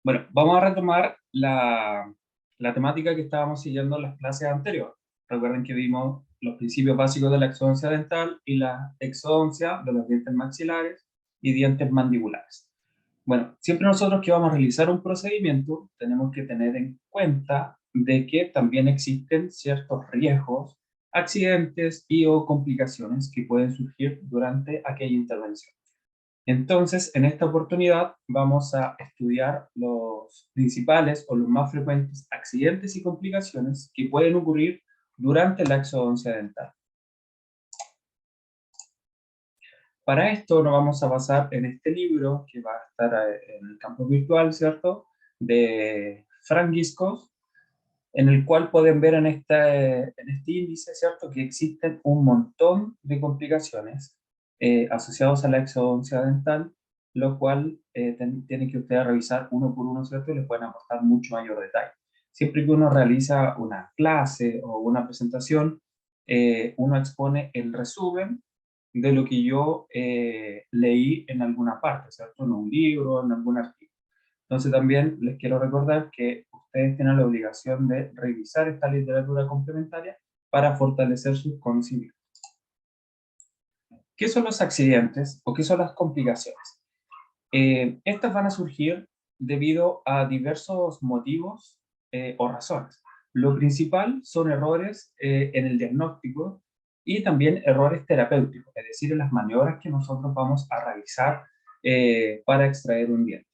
Bueno, vamos a retomar la temática que estábamos siguiendo en las clases anteriores. Recuerden que vimos los principios básicos de la exodoncia dental y la exodoncia de los dientes maxilares y dientes mandibulares. Bueno, siempre nosotros que vamos a realizar un procedimiento tenemos que tener en cuenta de que también existen ciertos riesgos, accidentes y o complicaciones que pueden surgir durante aquella intervención. Entonces, en esta oportunidad vamos a estudiar los principales o los más frecuentes accidentes y complicaciones que pueden ocurrir durante la exodoncia dental. Para esto nos vamos a basar en este libro que va a estar en el campus virtual, ¿cierto? De Frank Giscos, en el cual pueden ver en este índice, ¿cierto? Que existen un montón de complicaciones asociados a la exodoncia dental, lo cual tienen que ustedes revisar uno por uno, ¿cierto? Y les pueden aportar mucho mayor detalle. Siempre que uno realiza una clase o una presentación, uno expone el resumen de lo que yo leí en alguna parte, ¿cierto? En un libro, en algún artículo. Entonces también les quiero recordar que ustedes tienen la obligación de revisar esta literatura complementaria para fortalecer sus conocimientos. ¿Qué son los accidentes o qué son las complicaciones? Estas van a surgir debido a diversos motivos o razones. Lo principal son errores en el diagnóstico y también errores terapéuticos, es decir, en las maniobras que nosotros vamos a realizar para extraer un diente.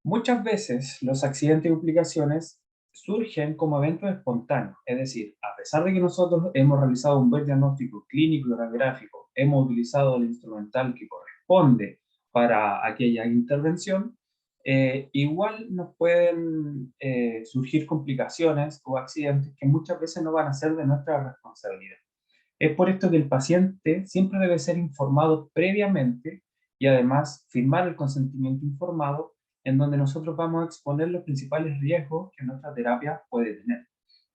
Muchas veces los accidentes y complicaciones surgen como eventos espontáneos, es decir, a pesar de que nosotros hemos realizado un buen diagnóstico clínico y radiográfico, hemos utilizado el instrumental que corresponde para aquella intervención, igual nos pueden surgir complicaciones o accidentes que muchas veces no van a ser de nuestra responsabilidad. Es por esto que el paciente siempre debe ser informado previamente y además firmar el consentimiento informado en donde nosotros vamos a exponer los principales riesgos que nuestra terapia puede tener,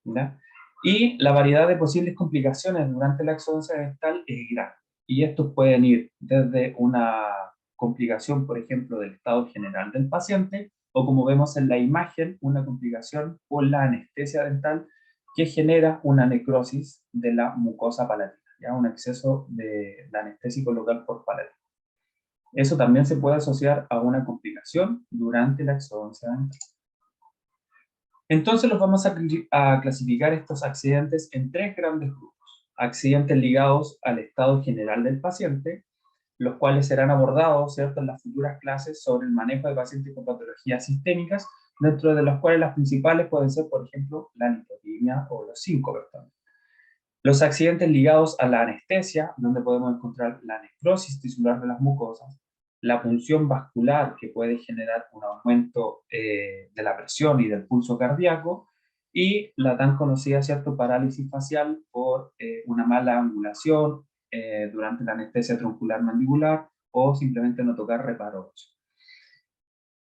¿ya? Y la variedad de posibles complicaciones durante la exodoncia dental es grande. Y estos pueden ir desde una complicación, por ejemplo, del estado general del paciente, o como vemos en la imagen, una complicación por la anestesia dental que genera una necrosis de la mucosa palatina, ¿ya? Un exceso de anestésico local por palatina. Eso también se puede asociar a una complicación durante la exodoncia dental. Entonces los vamos a clasificar estos accidentes en tres grandes grupos. Accidentes ligados al estado general del paciente, los cuales serán abordados, ¿cierto?, en las futuras clases sobre el manejo de pacientes con patologías sistémicas, dentro de las cuales las principales pueden ser, por ejemplo, la lipotimia o los síncopes. Los accidentes ligados a la anestesia, donde podemos encontrar la necrosis tisular de las mucosas, la punción vascular, que puede generar un aumento de la presión y del pulso cardíaco, y la tan conocida, ¿cierto?, parálisis facial por una mala angulación durante la anestesia troncular mandibular o simplemente no tocar reparo óseo.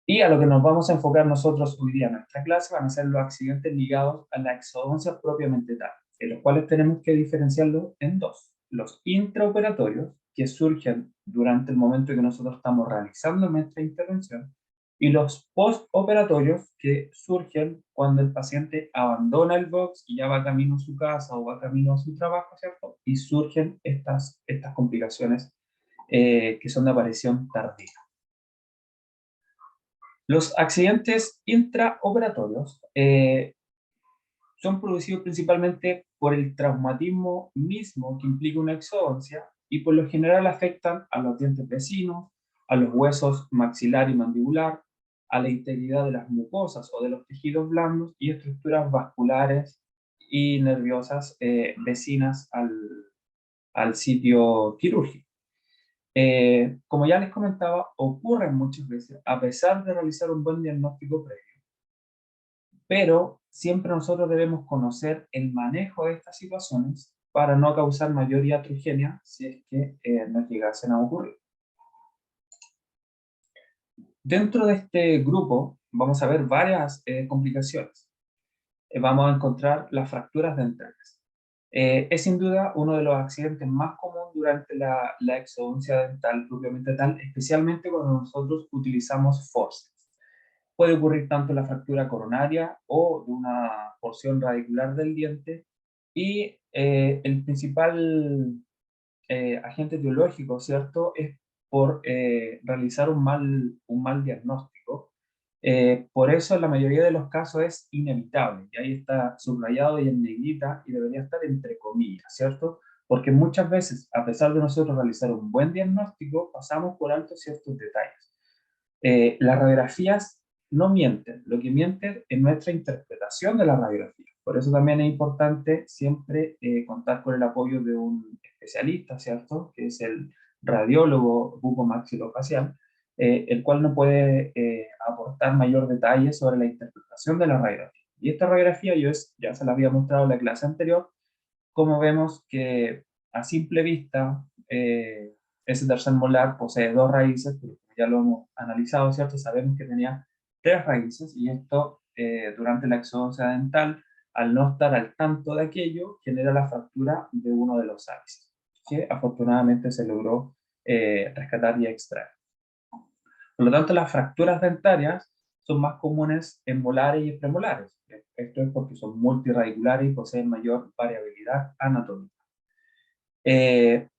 Y a lo que nos vamos a enfocar nosotros hoy día en nuestra clase van a ser los accidentes ligados a la exodoncia propiamente tal, en los cuales tenemos que diferenciarlos en dos. Los intraoperatorios, que surgen durante el momento en que nosotros estamos realizando nuestra intervención, y los postoperatorios, que surgen cuando el paciente abandona el box y ya va camino a su casa o va camino a su trabajo, ¿cierto? Y surgen estas complicaciones que son de aparición tardía. Los accidentes intraoperatorios son producidos principalmente por el traumatismo mismo que implica una exodoncia y por lo general afectan a los dientes vecinos, a los huesos maxilar y mandibular, a la integridad de las mucosas o de los tejidos blandos y estructuras vasculares y nerviosas vecinas al sitio quirúrgico. Como ya les comentaba, ocurren muchas veces, a pesar de realizar un buen diagnóstico previo, pero siempre nosotros debemos conocer el manejo de estas situaciones para no causar mayor iatrogenia si es que nos llegasen a ocurrir. Dentro de este grupo vamos a ver varias complicaciones. Vamos a encontrar las fracturas dentales. Es sin duda uno de los accidentes más comunes durante la exodoncia dental propiamente tal, especialmente cuando nosotros utilizamos forceps. Puede ocurrir tanto la fractura coronaria o de una porción radicular del diente, y el principal agente etiológico, ¿cierto?, es por realizar un mal diagnóstico. Por eso en la mayoría de los casos es inevitable, y ahí está subrayado y en negrita, y debería estar entre comillas, ¿cierto? Porque muchas veces, a pesar de nosotros realizar un buen diagnóstico, pasamos por alto ciertos detalles. Las radiografías no mienten, lo que mienten es nuestra interpretación de la radiografía. Por eso también es importante siempre contar con el apoyo de un especialista, ¿cierto? Que es el radiólogo bucomaxilofacial, el cual nos puede aportar mayor detalle sobre la interpretación de la radiografía. Y esta radiografía ya se la había mostrado en la clase anterior, como vemos que a simple vista ese tercer molar posee dos raíces, pero ya lo hemos analizado, ¿cierto? Sabemos que tenía tres raíces, y esto durante la exodoncia dental, al no estar al tanto de aquello, genera la fractura de uno de los ápices, que afortunadamente se logró rescatar y extraer. Por lo tanto, las fracturas dentarias son más comunes en molares y premolares. Esto es porque son multiradiculares y poseen mayor variabilidad anatómica.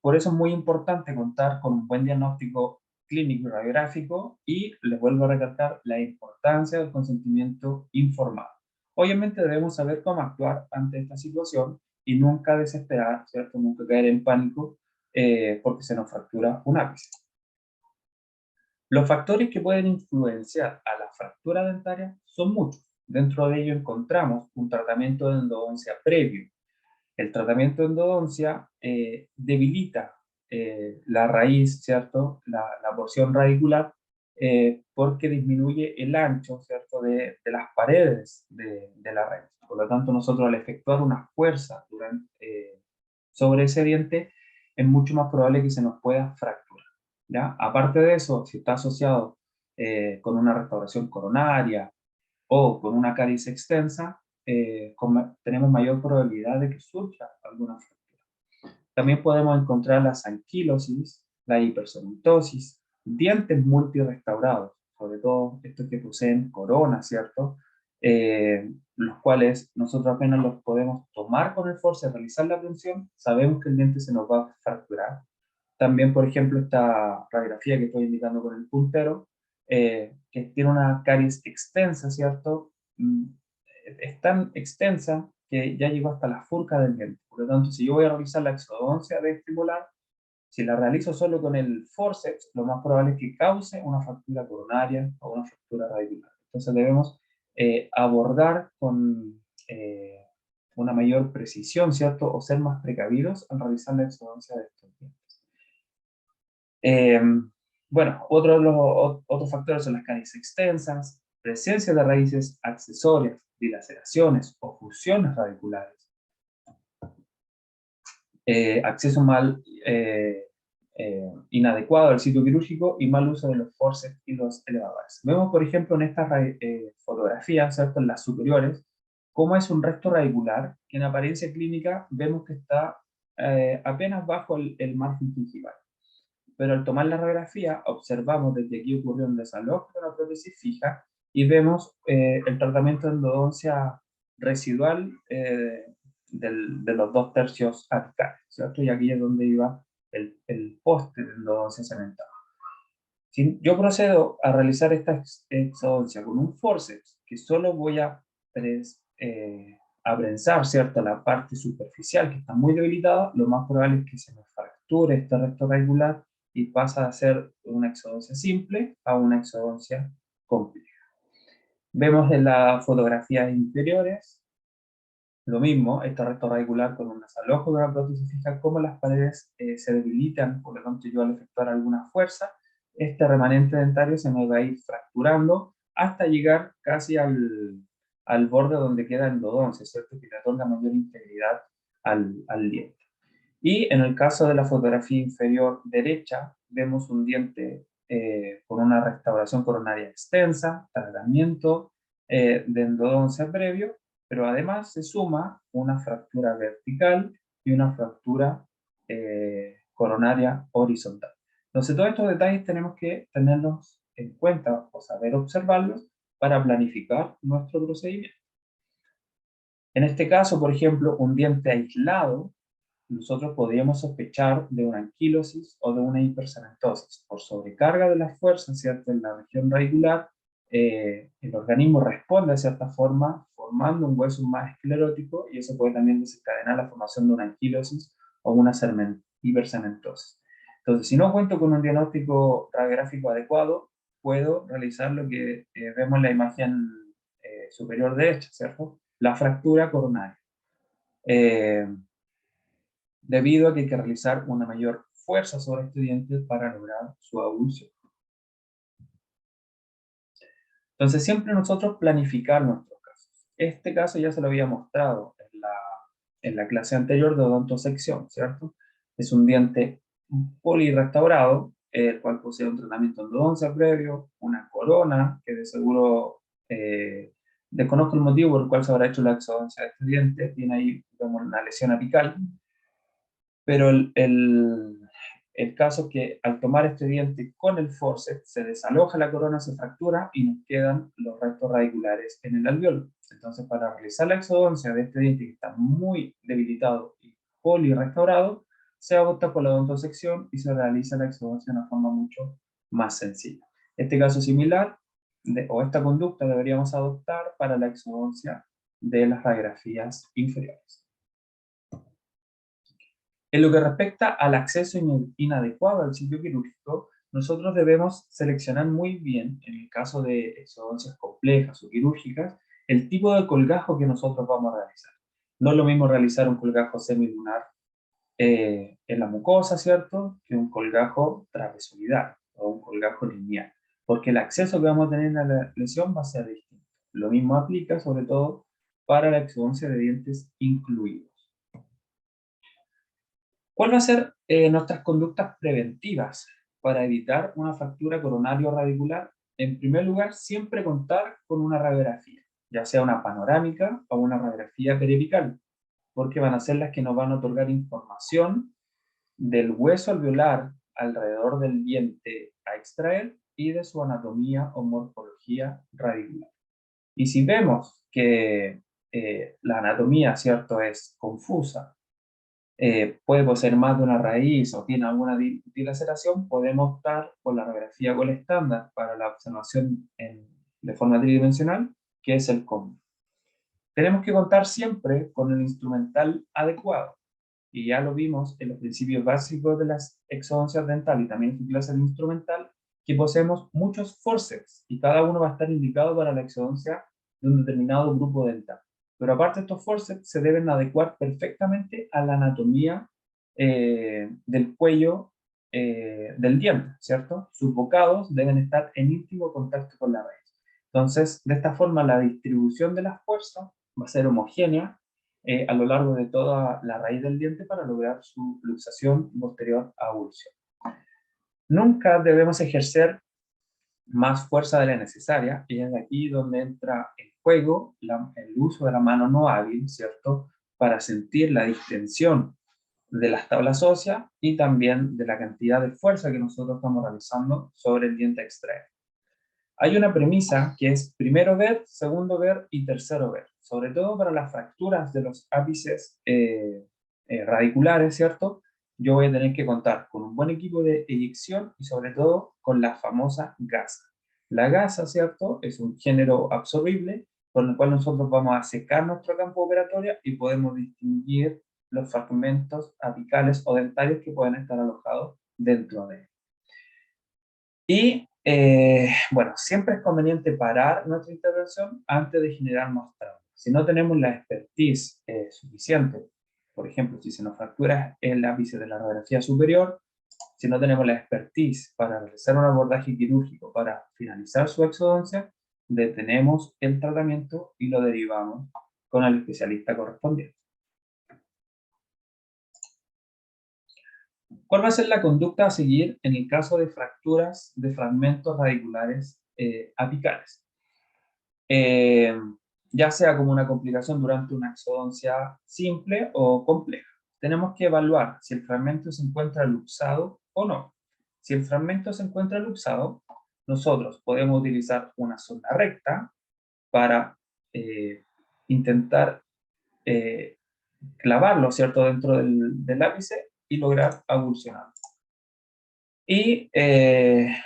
Por eso es muy importante contar con un buen diagnóstico clínico y radiográfico, y les vuelvo a recalcar la importancia del consentimiento informado. Obviamente debemos saber cómo actuar ante esta situación y nunca desesperar, ¿cierto? Nunca caer en pánico porque se nos fractura un ápice. Los factores que pueden influenciar a la fractura dentaria son muchos. Dentro de ello encontramos un tratamiento de endodoncia previo. El tratamiento de endodoncia debilita la raíz, ¿cierto? La porción radicular, porque disminuye el ancho, ¿cierto?, de las paredes de la raíz. Por lo tanto, nosotros al efectuar una fuerza sobre ese diente, es mucho más probable que se nos pueda fracturar, ¿ya? Aparte de eso, si está asociado con una restauración coronaria o con una caries extensa, tenemos mayor probabilidad de que surja alguna fractura. También podemos encontrar la anquilosis, la hipercementosis, dientes multirestaurados, sobre todo estos que poseen corona, ¿cierto? Los cuales nosotros apenas los podemos tomar con el forceps, realizar la punción, sabemos que el diente se nos va a fracturar. También, por ejemplo, esta radiografía que estoy indicando con el puntero, que tiene una caries extensa, ¿cierto? Es tan extensa que ya llegó hasta la furca del diente. Por lo tanto, si yo voy a realizar la exodoncia de este molar, si la realizo solo con el forceps, lo más probable es que cause una fractura coronaria o una fractura radicular. Entonces debemos abordar con una mayor precisión, ¿cierto? O ser más precavidos al realizar la exodoncia de estos dientes. Bueno, otros factores son las caries extensas, presencia de raíces accesorias, dilaceraciones o fusiones radiculares, acceso inadecuado al sitio quirúrgico y mal uso de los forceps y los elevadores. Vemos, por ejemplo, en estas fotografías, ¿cierto?, en las superiores, cómo es un resto radicular que en apariencia clínica vemos que está apenas bajo el margen gingival. Pero al tomar la radiografía observamos desde aquí ocurrió un desalojo de la prótesis fija, y vemos el tratamiento de endodoncia residual de los 2/3 apicales, ¿cierto? Y aquí es donde iba el poste de endodoncia cementada. Si yo procedo a realizar esta exodoncia con un forceps, que solo voy a prensar, ¿cierto?, la parte superficial que está muy debilitada, lo más probable es que se me fracture este resto radicular y pasa a ser una exodoncia simple a una exodoncia compleja. Vemos en las fotografías inferiores lo mismo, este resto radicular con un desalojo de una prótesis fija, como las paredes se debilitan, por lo tanto yo al efectuar alguna fuerza, este remanente dentario se me va a ir fracturando hasta llegar casi al borde donde queda endodoncia, ¿cierto?, que le otorga mayor integridad al diente. Y en el caso de la fotografía inferior derecha, vemos un diente con una restauración coronaria extensa, tratamiento de endodoncia previo, pero además se suma una fractura vertical y una fractura coronaria horizontal. Entonces, todos estos detalles tenemos que tenerlos en cuenta o saber observarlos para planificar nuestro procedimiento. En este caso, por ejemplo, un diente aislado, nosotros podríamos sospechar de una anquilosis o de una hipercementosis. Por sobrecarga de las fuerzas, ¿cierto?, en la región radicular, el organismo responde de cierta forma, formando un hueso más esclerótico, y eso puede también desencadenar la formación de una anquilosis o una hipercementosis. Entonces, si no cuento con un diagnóstico radiográfico adecuado, puedo realizar lo que vemos en la imagen superior derecha, ¿cierto? La fractura coronaria. Debido a que hay que realizar una mayor fuerza sobre este diente para lograr su abulsión. Entonces, siempre nosotros planificar nuestros casos. Este caso ya se lo había mostrado en la clase anterior de odontosección, ¿cierto? Es un diente polirrestaurado, el cual posee un tratamiento de endodoncia previo, una corona, que de seguro desconozco el motivo por el cual se habrá hecho la exodoncia de este diente, tiene ahí, vemos, una lesión apical, pero el caso es que al tomar este diente con el forceps se desaloja la corona, se fractura y nos quedan los restos radiculares en el alveolo. Entonces, para realizar la exodoncia de este diente que está muy debilitado y polirrestaurado, se opta por la odontosección y se realiza la exodoncia de una forma mucho más sencilla. Este caso similar, o esta conducta, deberíamos adoptar para la exodoncia de las radiografías inferiores. En lo que respecta al acceso inadecuado al sitio quirúrgico, nosotros debemos seleccionar muy bien, en el caso de exodoncias complejas o quirúrgicas, el tipo de colgajo que nosotros vamos a realizar. No es lo mismo realizar un colgajo semilunar en la mucosa, ¿cierto?, que un colgajo trapezoidal o un colgajo lineal, porque el acceso que vamos a tener a la lesión va a ser distinto. Lo mismo aplica sobre todo para la exodoncia de dientes incluidos. ¿Cuál va a ser nuestras conductas preventivas para evitar una fractura coronario radicular? En primer lugar, siempre contar con una radiografía, ya sea una panorámica o una radiografía periapical, porque van a ser las que nos van a otorgar información del hueso alveolar alrededor del diente a extraer y de su anatomía o morfología radicular. Y si vemos que la anatomía, ¿cierto?, es confusa, puede poseer más de una raíz o tiene alguna dilaceración, podemos optar por la radiografía Gold estándar para la observación de forma tridimensional, que es el combo. Tenemos que contar siempre con el instrumental adecuado, y ya lo vimos en los principios básicos de las exodoncias dentales y también en su clase de instrumental, que poseemos muchos forceps y cada uno va a estar indicado para la exodoncia de un determinado grupo dental. Pero aparte, estos forceps se deben adecuar perfectamente a la anatomía del cuello del diente, ¿cierto? Sus bocados deben estar en íntimo contacto con la raíz. Entonces, de esta forma, la distribución de las fuerzas va a ser homogénea a lo largo de toda la raíz del diente para lograr su luxación y posterior avulsión. Nunca debemos ejercer más fuerza de la necesaria, y es aquí donde entra en juego el uso de la mano no hábil, ¿cierto?, para sentir la distensión de las tablas óseas y también de la cantidad de fuerza que nosotros estamos realizando sobre el diente a extraer. Hay una premisa que es primero ver, segundo ver y tercero ver, sobre todo para las fracturas de los ápices radiculares, ¿cierto? Yo voy a tener que contar con un buen equipo de eyección y sobre todo con la famosa gasa. La gasa, ¿cierto?, es un género absorbible con el cual nosotros vamos a secar nuestro campo operatorio y podemos distinguir los fragmentos apicales o dentarios que pueden estar alojados dentro de él. Y bueno, siempre es conveniente parar nuestra intervención antes de generar más trauma. Si no tenemos la expertise suficiente, por ejemplo, si se nos fractura el ápice de la radiografía superior, si no tenemos la expertise para realizar un abordaje quirúrgico para finalizar su exodoncia, detenemos el tratamiento y lo derivamos con el especialista correspondiente. ¿Cuál va a ser la conducta a seguir en el caso de fracturas de fragmentos radiculares apicales? Ya sea como una complicación durante una exodoncia simple o compleja. Tenemos que evaluar si el fragmento se encuentra luxado o no. Si el fragmento se encuentra luxado, nosotros podemos utilizar una sonda recta para intentar clavarlo, ¿cierto?, dentro del ápice y lograr avulsionarlo. Y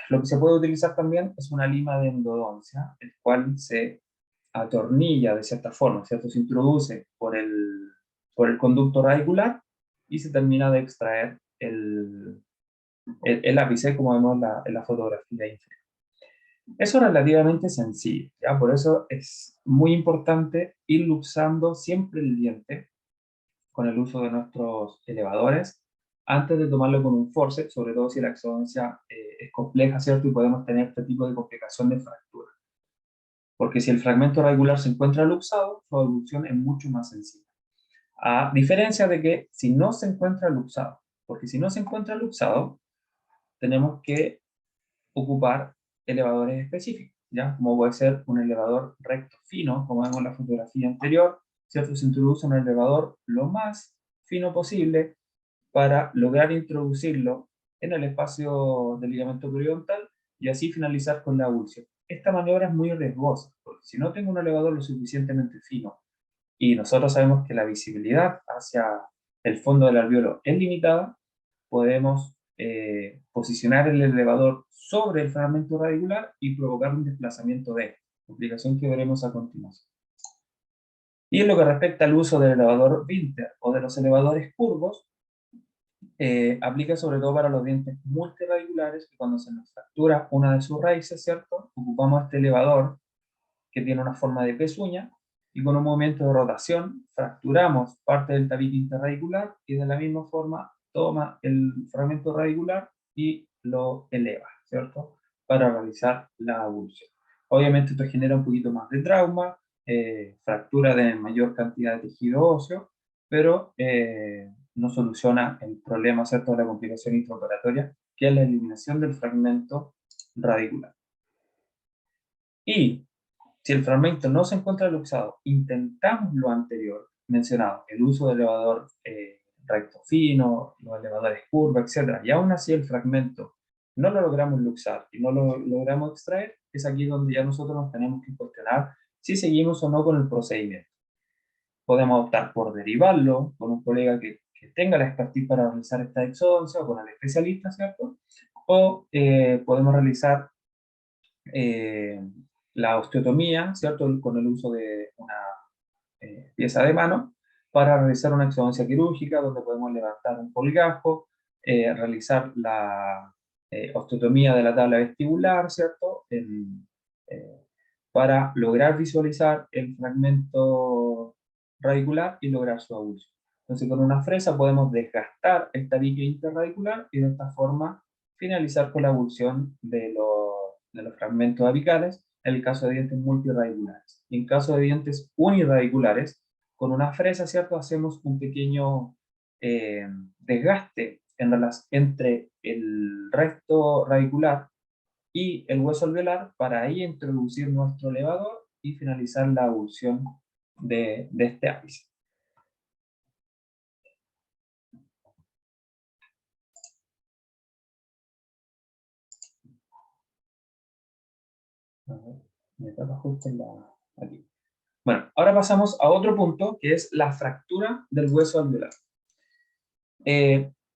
lo que se puede utilizar también es una lima de endodoncia, el cual se atornilla de cierta forma, ¿cierto? Se introduce por el conducto radicular y se termina de extraer el ápice, como vemos en la fotografía inferior. Eso es relativamente sencillo, ¿ya? Por eso es muy importante ir luxando siempre el diente con el uso de nuestros elevadores antes de tomarlo con un forceps, sobre todo si la exodoncia es compleja, ¿cierto? Y podemos tener este tipo de complicación de fractura. Porque si el fragmento radicular se encuentra luxado, su abducción es mucho más sencilla. A diferencia de que si no se encuentra luxado, porque si no se encuentra luxado, tenemos que ocupar elevadores específicos, ¿ya? Como puede ser un elevador recto fino, como vemos en la fotografía anterior, ¿cierto? Se introduce un elevador lo más fino posible para lograr introducirlo en el espacio del ligamento periodontal y así finalizar con la avulsión. Esta maniobra es muy riesgosa, porque si no tengo un elevador lo suficientemente fino y nosotros sabemos que la visibilidad hacia el fondo del alveolo es limitada, podemos posicionar el elevador sobre el fragmento radicular y provocar un desplazamiento de esta, complicación que veremos a continuación. Y en lo que respecta al uso del elevador Winther o de los elevadores curvos, aplica sobre todo para los dientes multiradiculares, que cuando se nos fractura una de sus raíces, ¿cierto? Ocupamos este elevador que tiene una forma de pezuña y con un movimiento de rotación fracturamos parte del tabique interradicular y de la misma forma toma el fragmento radicular y lo eleva, ¿cierto? Para realizar la avulsión. Obviamente esto genera un poquito más de trauma, fractura de mayor cantidad de tejido óseo, pero no soluciona el problema, ¿cierto?, de la complicación intraoperatoria, que es la eliminación del fragmento radicular. Y si el fragmento no se encuentra luxado, intentamos lo anterior mencionado, el uso del elevador recto fino, los elevadores curvos, etc. Y aún así el fragmento no lo logramos luxar y no lo logramos extraer, es aquí donde ya nosotros nos tenemos que cuestionar si seguimos o no con el procedimiento. Podemos optar por derivarlo con un colega que tenga la expertise para realizar esta exodoncia o con el especialista, ¿cierto? O podemos realizar la osteotomía, ¿cierto? Con el uso de una pieza de mano para realizar una exodoncia quirúrgica donde podemos levantar un colgajo, realizar la osteotomía de la tabla vestibular, ¿cierto? Para lograr visualizar el fragmento radicular y lograr su avulsión. Entonces con una fresa podemos desgastar el tabique interradicular y de esta forma finalizar con la avulsión de los fragmentos apicales en el caso de dientes multiradiculares. Y en caso de dientes uniradiculares, con una fresa, ¿cierto?, hacemos un pequeño desgaste entre el recto radicular y el hueso alveolar para ahí introducir nuestro elevador y finalizar la avulsión de este ápice. A ver, me toca justo aquí. Bueno, ahora pasamos a otro punto, que es la fractura del hueso alveolar.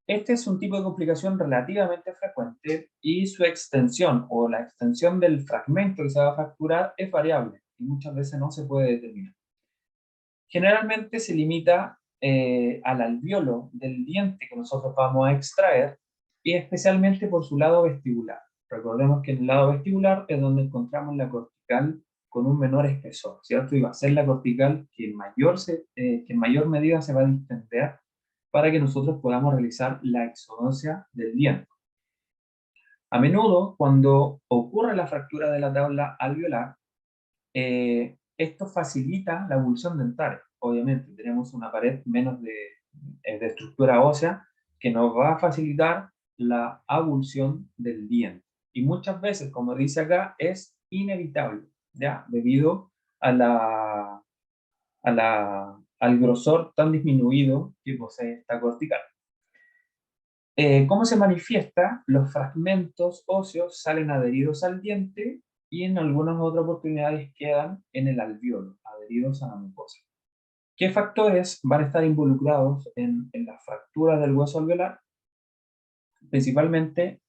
Este es un tipo de complicación relativamente frecuente y su extensión o la extensión del fragmento que se va a fracturar es variable y muchas veces no se puede determinar. Generalmente se limita al alveolo del diente que nosotros vamos a extraer y especialmente por su lado vestibular. Recordemos que en el lado vestibular es donde encontramos la cortical con un menor espesor, ¿cierto? Y va a ser la cortical que en mayor medida se va a distender para que nosotros podamos realizar la exodoncia del diente. A menudo, cuando ocurre la fractura de la tabla alveolar, esto facilita la avulsión dentaria. Obviamente, tenemos una pared menos de estructura ósea que nos va a facilitar la avulsión del diente. Y muchas veces, como dice acá, es inevitable, ¿ya? Debido a al grosor tan disminuido que posee esta cortical. ¿Cómo se manifiesta? Los fragmentos óseos salen adheridos al diente y en algunas otras oportunidades quedan en el alveolo, adheridos a la mucosa. ¿Qué factores van a estar involucrados en la fractura del hueso alveolar? Principalmente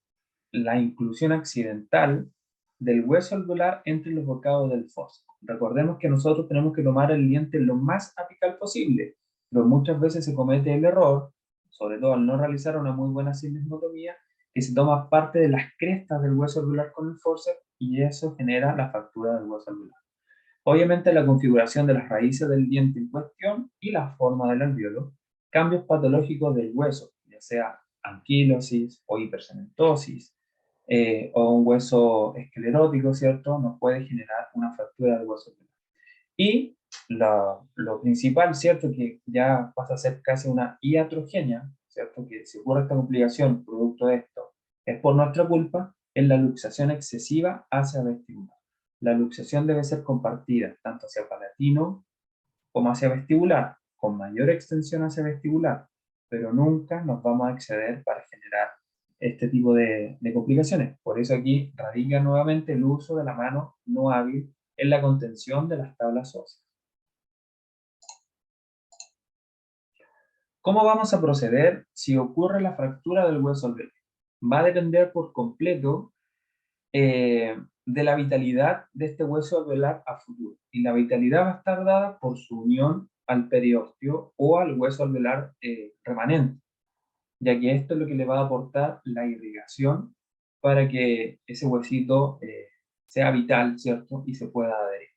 la inclusión accidental del hueso alveolar entre los bocados del foso. Recordemos que nosotros tenemos que tomar el diente lo más apical posible, pero muchas veces se comete el error, sobre todo al no realizar una muy buena sindesmotomía, que se toma parte de las crestas del hueso alveolar con el forceps y eso genera la fractura del hueso alveolar. Obviamente la configuración de las raíces del diente en cuestión y la forma del alveolo, cambios patológicos del hueso, ya sea anquilosis o hipercementosis, o un hueso esclerótico, ¿cierto? Nos puede generar una fractura del hueso alveolar. Y lo principal, ¿cierto? Que ya pasa a ser casi una iatrogenia, ¿cierto? Que si ocurre esta complicación producto de esto es por nuestra culpa, es la luxación excesiva hacia vestibular. La luxación debe ser compartida tanto hacia palatino como hacia vestibular, con mayor extensión hacia vestibular, pero nunca nos vamos a exceder para generar este tipo de complicaciones. Por eso aquí radica nuevamente el uso de la mano no hábil en la contención de las tablas óseas. ¿Cómo vamos a proceder si ocurre la fractura del hueso alveolar? Va a depender por completo de la vitalidad de este hueso alveolar a futuro. Y la vitalidad va a estar dada por su unión al periósteo o al hueso alveolar remanente, ya que esto es lo que le va a aportar la irrigación para que ese huesito sea vital, ¿cierto? Y se pueda adherir.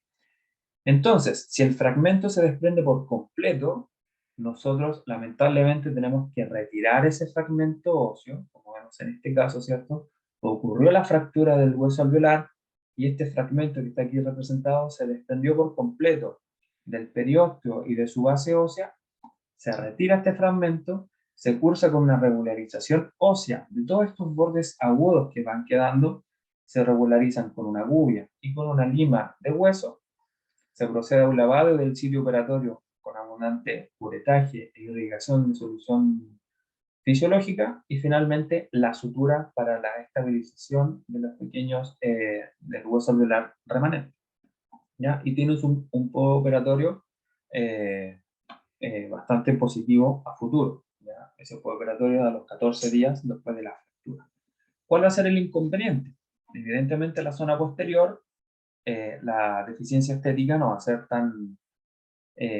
Entonces, si el fragmento se desprende por completo, nosotros lamentablemente tenemos que retirar ese fragmento óseo, como vemos en este caso, ¿cierto? Ocurrió la fractura del hueso alveolar y este fragmento que está aquí representado se desprendió por completo del periósteo y de su base ósea, se retira este fragmento, se cursa con una regularización ósea de todos estos bordes agudos que van quedando, se regularizan con una gubia y con una lima de hueso. Se procede a un lavado del sitio operatorio con abundante curetaje e irrigación de solución fisiológica y finalmente la sutura para la estabilización de los pequeños del hueso alveolar remanente. ¿Ya? Y tienes un postoperatorio bastante positivo a futuro. ¿Ya? Ese postoperatorio a los 14 días después de la fractura. ¿Cuál va a ser el inconveniente? Evidentemente la zona posterior, la deficiencia estética no va a ser tan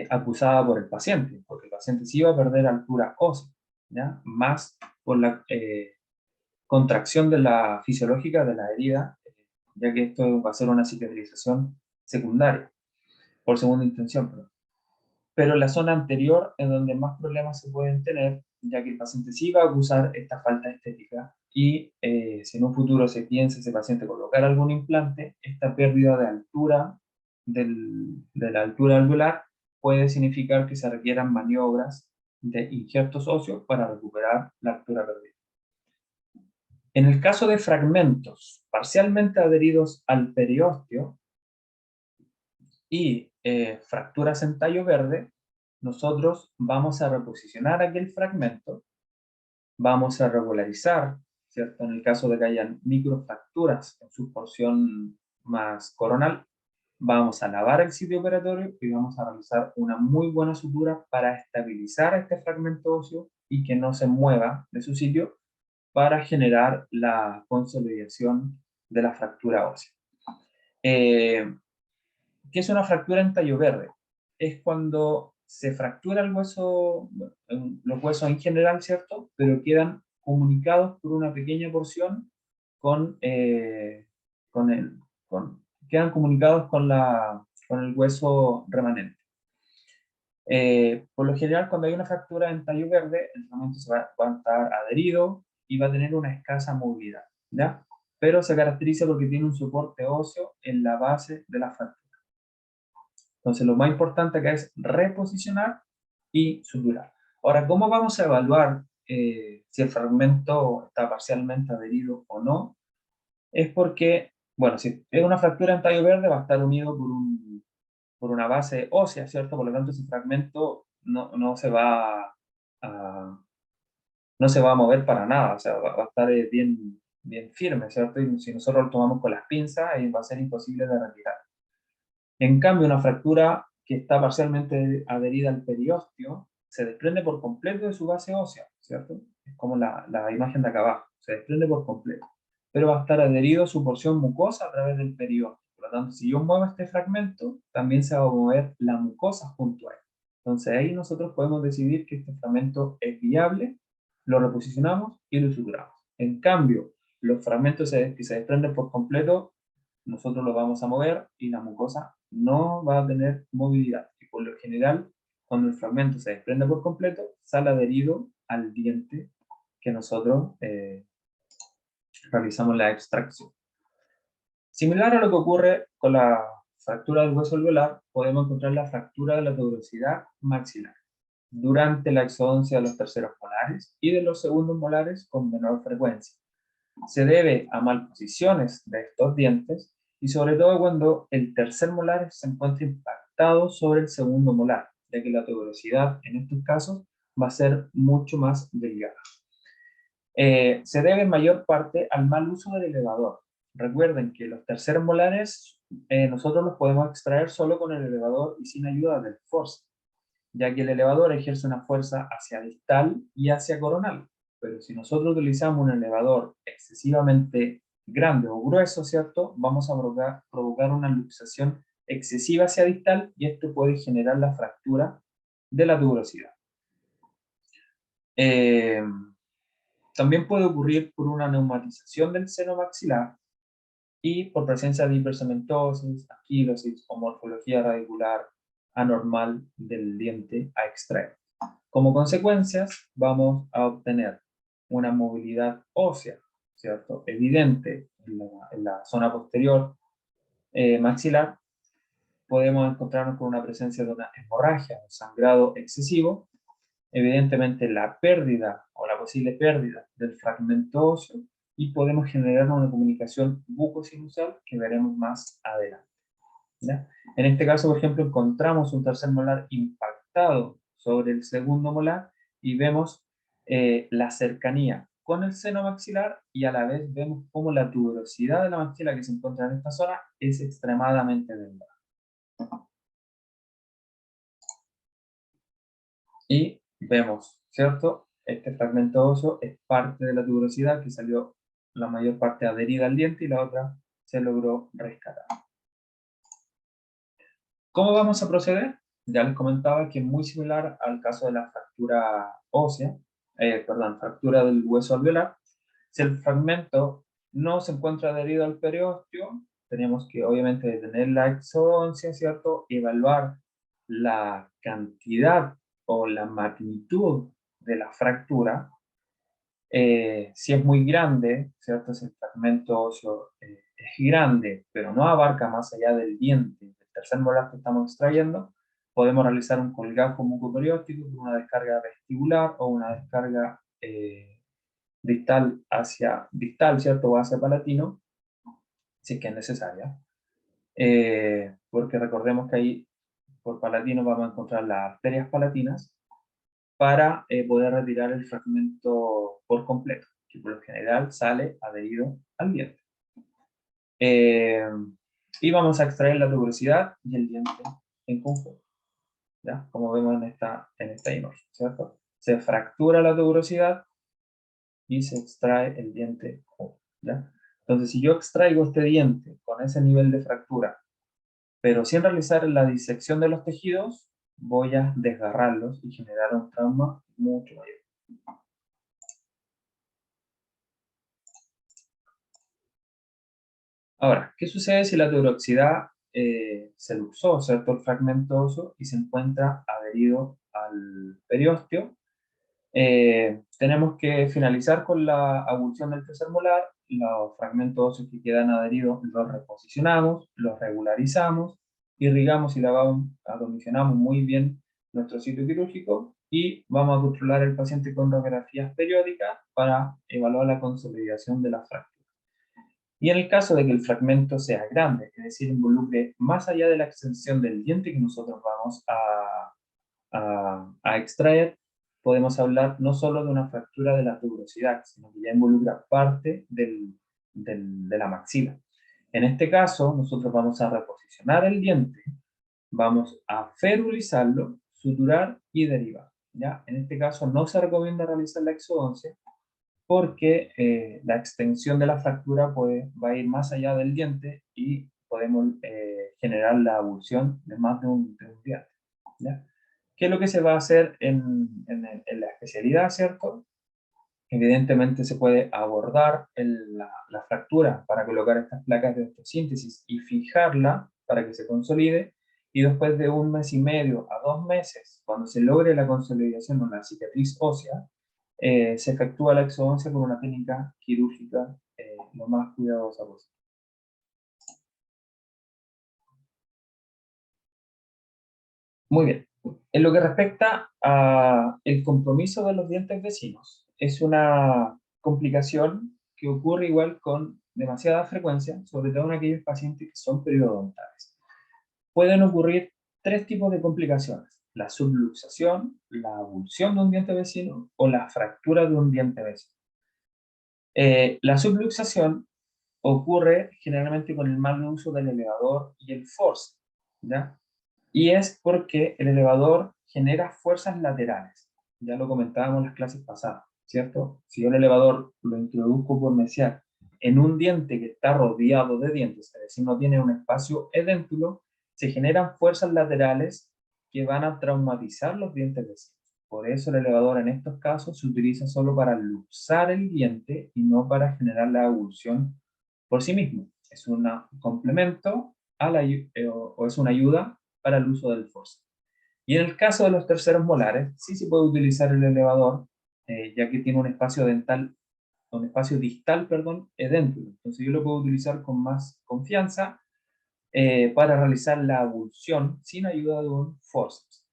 acusada por el paciente, porque el paciente sí va a perder altura ósea, ¿ya? Más por la contracción de la fisiológica de la herida, ya que esto va a ser una cicatrización secundaria, por segunda intención. Pero la zona anterior es donde más problemas se pueden tener, ya que el paciente sí va a acusar esta falta estética y si en un futuro se piensa ese paciente colocar algún implante, esta pérdida de altura de la altura alveolar puede significar que se requieran maniobras de injertos óseos para recuperar la altura perdida. En el caso de fragmentos parcialmente adheridos al periósteo y fracturas en tallo verde, nosotros vamos a reposicionar aquel fragmento, vamos a regularizar, ¿cierto? En el caso de que hayan microfracturas en su porción más coronal, vamos a lavar el sitio operatorio y vamos a realizar una muy buena sutura para estabilizar este fragmento óseo y que no se mueva de su sitio para generar la consolidación de la fractura ósea. ¿Qué es una fractura en tallo verde? Es cuando se fractura el hueso, los huesos en general, ¿cierto? Pero quedan comunicados por una pequeña porción con, quedan comunicados con el hueso remanente. Por lo general, cuando hay una fractura en tallo verde, el fragmento va a estar adherido y va a tener una escasa movilidad, ¿ya? Pero se caracteriza porque tiene un soporte óseo en la base de la fractura. Entonces, lo más importante acá es reposicionar y suturar. Ahora, ¿cómo vamos a evaluar si el fragmento está parcialmente adherido o no? Es porque, bueno, si es una fractura en tallo verde, va a estar unido por una base ósea, ¿cierto? Por lo tanto, ese fragmento no se va a no se va a mover para nada, o sea, va a estar bien, bien firme, ¿cierto? Y si nosotros lo tomamos con las pinzas, va a ser imposible de retirar. En cambio, una fractura que está parcialmente adherida al periósteo se desprende por completo de su base ósea, ¿cierto? Es como la imagen de acá abajo, se desprende por completo, pero va a estar adherido a su porción mucosa a través del periósteo. Por lo tanto, si yo muevo este fragmento, también se va a mover la mucosa junto a él. Entonces ahí nosotros podemos decidir que este fragmento es viable, lo reposicionamos y lo suturamos. En cambio, los fragmentos que se desprenden por completo, nosotros los vamos a mover y la mucosa no va a tener movilidad. Y por lo general, cuando el fragmento se desprende por completo, sale adherido al diente que nosotros realizamos la extracción. Similar a lo que ocurre con la fractura del hueso alveolar, podemos encontrar la fractura de la tuberosidad maxilar durante la exodoncia de los terceros molares y de los segundos molares con menor frecuencia. Se debe a malposiciones de estos dientes y sobre todo cuando el tercer molar se encuentra impactado sobre el segundo molar, ya que la tuberosidad en estos casos va a ser mucho más delgada. Se debe en mayor parte al mal uso del elevador. Recuerden que los terceros molares nosotros los podemos extraer solo con el elevador y sin ayuda del forceps, ya que el elevador ejerce una fuerza hacia distal y hacia coronal. Pero si nosotros utilizamos un elevador excesivamente grande o grueso, ¿cierto? Vamos a provocar una luxación excesiva hacia distal y esto puede generar la fractura de la tuberosidad. También puede ocurrir por una neumatización del seno maxilar y por presencia de hipercementosis, anquilosis o morfología radicular anormal del diente a extraer. Como consecuencias, vamos a obtener una movilidad ósea, ¿cierto? Evidente en la zona posterior maxilar. Podemos encontrarnos con una presencia de una hemorragia, un sangrado excesivo, evidentemente la pérdida o la posible pérdida del fragmento óseo, y podemos generar una comunicación bucosinusal que veremos más adelante, ¿ya? En este caso, por ejemplo, encontramos un tercer molar impactado sobre el segundo molar y vemos la cercanía con el seno maxilar y a la vez vemos cómo la tuberosidad de la maxila que se encuentra en esta zona es extremadamente delgada. Y vemos, ¿cierto? Este fragmento óseo es parte de la tuberosidad que salió la mayor parte adherida al diente y la otra se logró rescatar. ¿Cómo vamos a proceder? Ya les comentaba que es muy similar al caso de la fractura ósea, fractura del hueso alveolar. Si el fragmento no se encuentra adherido al periósteo, tenemos que obviamente detener la exodoncia, ¿cierto? Evaluar la cantidad o la magnitud de la fractura. Si es muy grande, ¿cierto? Si el fragmento óseo es grande, pero no abarca más allá del diente, del tercer molar que estamos extrayendo, podemos realizar un colgajo mucoperióstico con una descarga vestibular o una descarga distal, ¿cierto? O hacia palatino, si es que es necesaria. Porque recordemos que ahí por palatino vamos a encontrar las arterias palatinas para poder retirar el fragmento por completo, que por lo general sale adherido al diente. Y vamos a extraer la tuberosidad y el diente en conjunto, ¿ya? Como vemos en esta imagen, ¿cierto? Se fractura la tuberosidad y se extrae el diente junto, ¿ya? Entonces, si yo extraigo este diente con ese nivel de fractura, pero sin realizar la disección de los tejidos, voy a desgarrarlos y generar un trauma mucho mayor. Ahora, ¿qué sucede si la tuberosidad se luxó, ¿cierto? El fragmento óseo y se encuentra adherido al periósteo? Tenemos que finalizar con la abulsión del tercer molar. Los fragmentos óseos que quedan adheridos los reposicionamos, los regularizamos, irrigamos y acondicionamos muy bien nuestro sitio quirúrgico y vamos a controlar al paciente con radiografías periódicas para evaluar la consolidación de la fractura. Y en el caso de que el fragmento sea grande, es decir, involucre más allá de la extensión del diente que nosotros vamos a extraer, podemos hablar no solo de una fractura de la tuberosidad, sino que ya involucra parte de la maxila. En este caso, nosotros vamos a reposicionar el diente, vamos a ferulizarlo, suturar y derivar. ¿Ya? En este caso no se recomienda realizar la exodoncia porque la extensión de la fractura va a ir más allá del diente y podemos generar la abulsión de más de un diente. ¿Ya? ¿Qué es lo que se va a hacer en la especialidad, cierto? Evidentemente se puede abordar la fractura para colocar estas placas de osteosíntesis y fijarla para que se consolide, y después de 1 mes y medio a 2 meses, cuando se logre la consolidación o la cicatriz ósea, se efectúa la exodoncia con una técnica quirúrgica lo más cuidadosa posible. Muy bien. En lo que respecta al compromiso de los dientes vecinos, es una complicación que ocurre igual con demasiada frecuencia, sobre todo en aquellos pacientes que son periodontales. Pueden ocurrir 3 tipos de complicaciones: la subluxación, la abulsión de un diente vecino o la fractura de un diente vecino. La subluxación ocurre generalmente con el mal uso del elevador y el force, ¿ya? Y es porque el elevador genera fuerzas laterales. Ya lo comentábamos en las clases pasadas, ¿cierto? Si yo el elevador lo introduzco por mesial en un diente que está rodeado de dientes, es decir, no tiene un espacio edéntulo, se generan fuerzas laterales que van a traumatizar los dientes vecinos. Por eso el elevador en estos casos se utiliza solo para luxar el diente y no para generar la avulsión por sí mismo. Es un complemento o es una ayuda para el uso del forceps. Y en el caso de los terceros molares, sí se puede utilizar el elevador, ya que tiene un espacio distal, perdón, edéntulo. Entonces yo lo puedo utilizar con más confianza para realizar la abulsión sin ayuda de un forceps.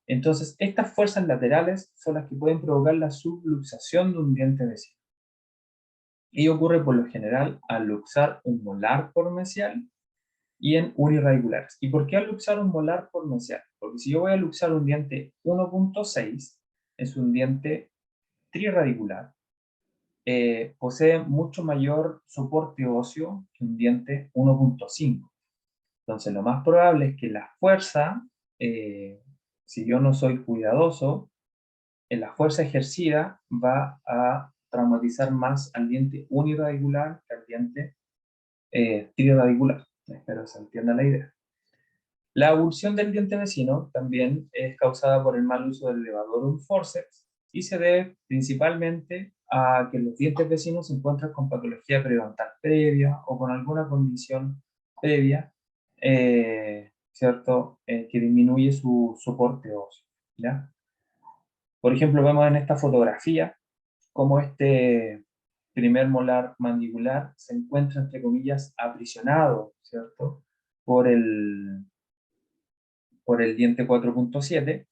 Entonces, estas fuerzas laterales son las que pueden provocar la subluxación de un diente vecino. Y ocurre por lo general al luxar un molar por mesial y en unirradiculares. ¿Y por qué al luxar un molar por mesial? Porque si yo voy a luxar un diente 1.6, es un diente triradicular, posee mucho mayor soporte óseo que un diente 1.5. Entonces lo más probable es que la fuerza, si yo no soy cuidadoso, la fuerza ejercida va a traumatizar más al diente uniradicular que al diente triradicular. Espero que se entienda la idea. La abulsión del diente vecino también es causada por el mal uso del elevador o un forceps y se debe principalmente a que los dientes vecinos se encuentran con patología periodontal previa o con alguna condición previa, ¿cierto? Que disminuye su soporte óseo, ¿ya? Por ejemplo, vemos en esta fotografía cómo este primer molar mandibular se encuentra, entre comillas, aprisionado, ¿cierto? Por el diente 4.7.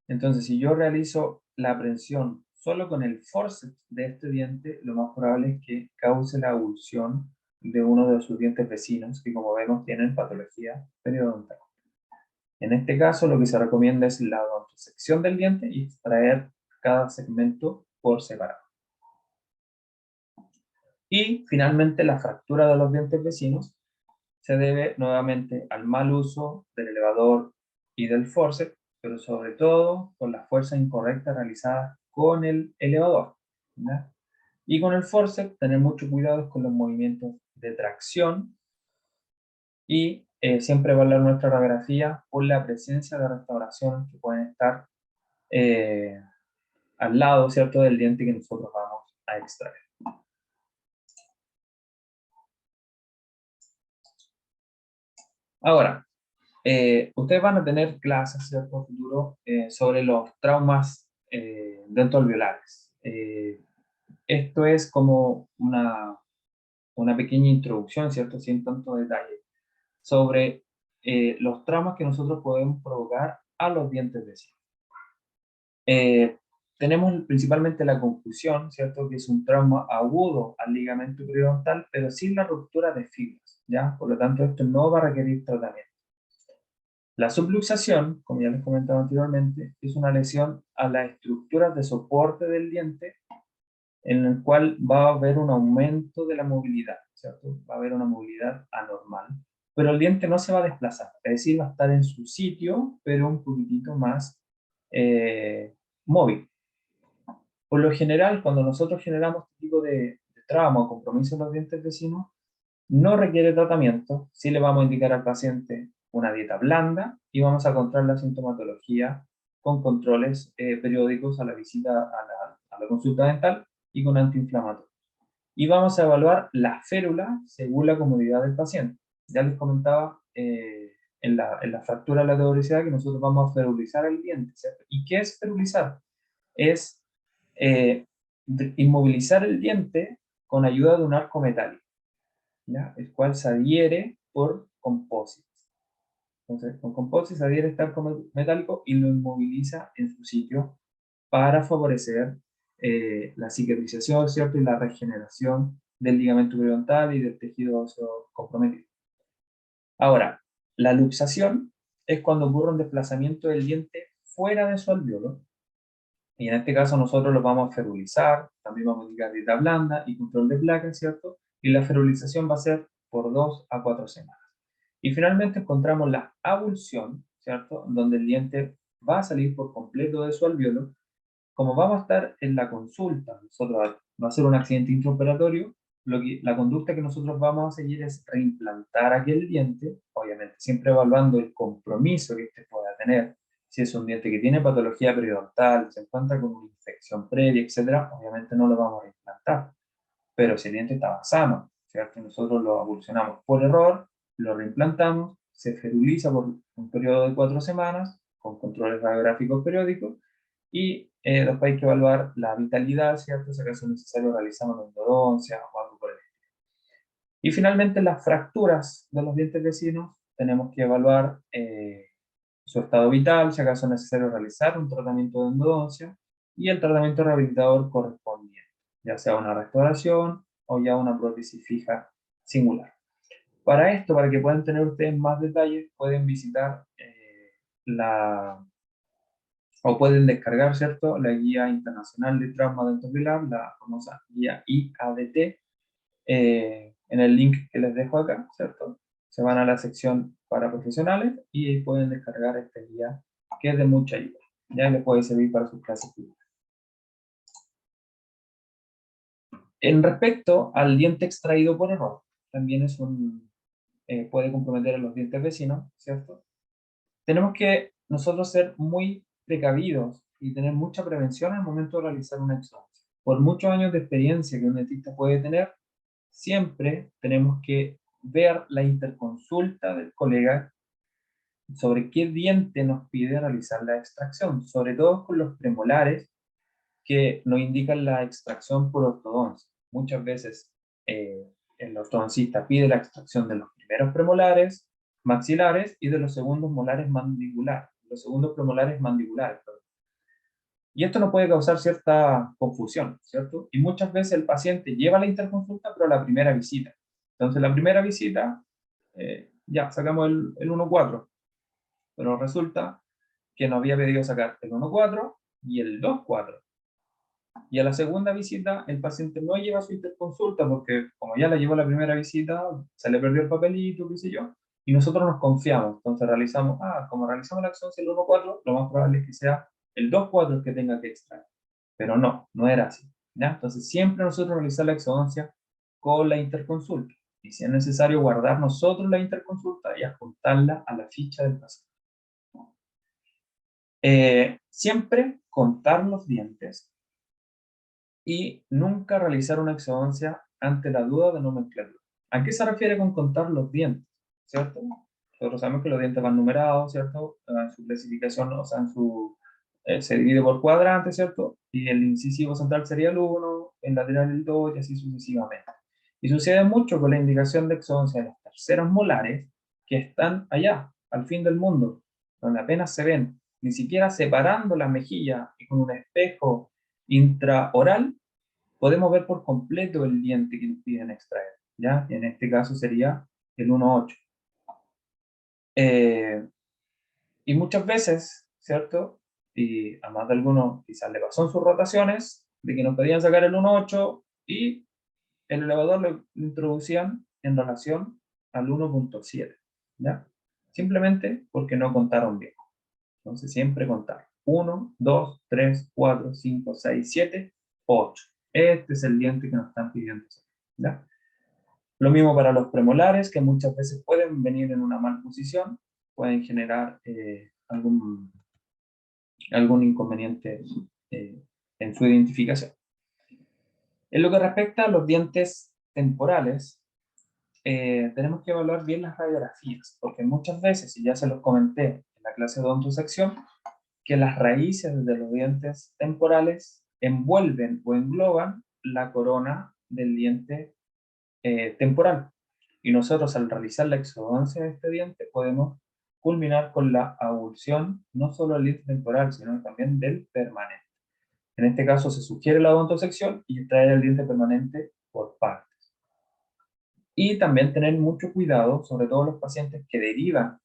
Entonces, si yo realizo la aprehensión solo con el forceps de este diente, lo más probable es que cause la abulsión de uno de sus dientes vecinos, que como vemos tienen patología periodontal. En este caso, lo que se recomienda es la odontosección del diente y extraer cada segmento por separado. Y finalmente, la fractura de los dientes vecinos se debe nuevamente al mal uso del elevador y del forceps, pero sobre todo con la fuerza incorrecta realizada con el elevador, ¿ya? Y con el forceps tener mucho cuidado con los movimientos de tracción y siempre evaluar nuestra radiografía por la presencia de restauraciones que pueden estar eh, al lado, ¿cierto?, del diente que nosotros vamos a extraer. Ahora, ustedes van a tener clases, ¿cierto?, futuro sobre los traumas dentoalveolares. Esto es como una pequeña introducción, ¿cierto?, sin tanto detalle, sobre los traumas que nosotros podemos provocar a los dientes vecinos. Tenemos principalmente la confusión, ¿cierto?, que es un trauma agudo al ligamento periodontal, pero sin la ruptura de fibras, ¿ya? Por lo tanto, esto no va a requerir tratamiento. La subluxación, como ya les comentaba anteriormente, es una lesión a las estructuras de soporte del diente en el cual va a haber un aumento de la movilidad, ¿cierto? Va a haber una movilidad anormal, pero el diente no se va a desplazar, es decir, va a estar en su sitio, pero un poquitito más móvil. Por lo general, cuando nosotros generamos este tipo de trauma o compromiso en los dientes vecinos, no requiere tratamiento, sí le vamos a indicar al paciente una dieta blanda y vamos a controlar la sintomatología con controles periódicos a la visita a la consulta dental y con antiinflamatorios. Y vamos a evaluar la férula según la comodidad del paciente. Ya les comentaba en la fractura de la tuberosidad que nosotros vamos a ferulizar el diente, ¿cierto? ¿Y qué es ferulizar? Es eh, inmovilizar el diente con ayuda de un arco metálico, ¿ya? El cual se adhiere por compósitos. Entonces, con compósitos se adhiere este arco metálico y lo inmoviliza en su sitio para favorecer la cicatrización, ¿cierto? Y la regeneración del ligamento periodontal y del tejido óseo comprometido. Ahora, la luxación es cuando ocurre un desplazamiento del diente fuera de su alveolo, y en este caso nosotros lo vamos a ferulizar, también vamos a indicar dieta blanda y control de placas, ¿cierto? Y la ferulización va a ser por 2 a 4 semanas. Y finalmente encontramos la avulsión, ¿cierto? Donde el diente va a salir por completo de su alveolo. Como vamos a estar en la consulta, nosotros va a ser un accidente intraoperatorio, la conducta que nosotros vamos a seguir es reimplantar aquel diente, obviamente siempre evaluando el compromiso que este pueda tener. Si es un diente que tiene patología periodontal, se encuentra con una infección previa, etcétera, obviamente no lo vamos a reimplantar. Pero si el diente estaba sano, ¿cierto? Nosotros lo evolucionamos por error, lo reimplantamos, se feruliza por un periodo de 4 semanas, con controles radiográficos periódicos, y después hay que evaluar la vitalidad, ¿cierto? Si acaso es necesario realizar una endodoncia o algo por el estilo. Y finalmente, las fracturas de los dientes vecinos, tenemos que evaluar su estado vital, si acaso es necesario realizar un tratamiento de endodoncia y el tratamiento rehabilitador correspondiente, ya sea una restauración o ya una prótesis fija singular. Para esto, para que puedan tener ustedes más detalles, pueden visitar o pueden descargar, ¿cierto?, la Guía Internacional de Trauma Dentopilar, la famosa guía IADT, en el link que les dejo acá, ¿cierto? Se van a la sección para profesionales y pueden descargar esta guía que es de mucha ayuda. Ya les puede servir para sus clases privadas. En respecto al diente extraído por error, también puede comprometer a los dientes vecinos, ¿cierto? Tenemos que nosotros ser muy precavidos y tener mucha prevención al momento de realizar una exodoncia. Por muchos años de experiencia que un dentista puede tener, siempre tenemos que ver la interconsulta del colega sobre qué diente nos pide realizar la extracción, sobre todo con los premolares que nos indican la extracción por ortodoncia. Muchas veces el ortodoncista pide la extracción de los primeros premolares maxilares y de los segundos molares mandibulares, los segundos premolares mandibulares. Perdón. Y esto nos puede causar cierta confusión, ¿cierto? Y muchas veces el paciente lleva la interconsulta, pero la primera visita. Entonces, la primera visita, ya, sacamos el 1.4, pero resulta que no había pedido sacar el 1.4 y el 2.4. Y a la segunda visita, el paciente no lleva su interconsulta porque, como ya la llevó la primera visita, se le perdió el papelito, qué sé yo, y nosotros nos confiamos. Entonces realizamos, como realizamos la acción el 1.4, lo más probable es que sea el 2.4 el que tenga que extraer. Pero no, no era así. ¿Ya? Entonces siempre nosotros realizar la exodoncia con la interconsulta. Y si es necesario guardar nosotros la interconsulta y adjuntarla a la ficha del paciente. Siempre contar los dientes y nunca realizar una exodoncia ante la duda de nomenclatura. ¿A qué se refiere con contar los dientes? ¿Cierto? Nosotros sabemos que los dientes van numerados, ¿cierto? En su clasificación, o sea, se divide por cuadrante, ¿cierto? Y el incisivo central sería el 1, el lateral el 2 y así sucesivamente. Y sucede mucho con la indicación de exodoncia de los terceros molares que están allá, al fin del mundo, donde apenas se ven, ni siquiera separando la mejilla y con un espejo intraoral, podemos ver por completo el diente que nos piden extraer, ¿ya? En este caso sería el 1.8. Y muchas veces, ¿cierto? Y a más de algunos quizás le pasó en sus rotaciones, de que nos pedían sacar el 1.8 y el elevador lo introducían en relación al 1.7, ¿ya? Simplemente porque no contaron bien. Entonces siempre contar 1, 2, 3, 4, 5, 6, 7, 8. Este es el diente que nos están pidiendo, ¿ya? Lo mismo para los premolares, que muchas veces pueden venir en una mal posición, pueden generar algún inconveniente en su identificación. En lo que respecta a los dientes temporales, tenemos que evaluar bien las radiografías, porque muchas veces, y ya se los comenté en la clase de odontosección, que las raíces de los dientes temporales envuelven o engloban la corona del diente temporal. Y nosotros al realizar la exodoncia de este diente podemos culminar con la avulsión no solo del diente temporal, sino también del permanente. En este caso se sugiere la odontosección y extraer el diente permanente por partes. Y también tener mucho cuidado, sobre todo los pacientes que derivan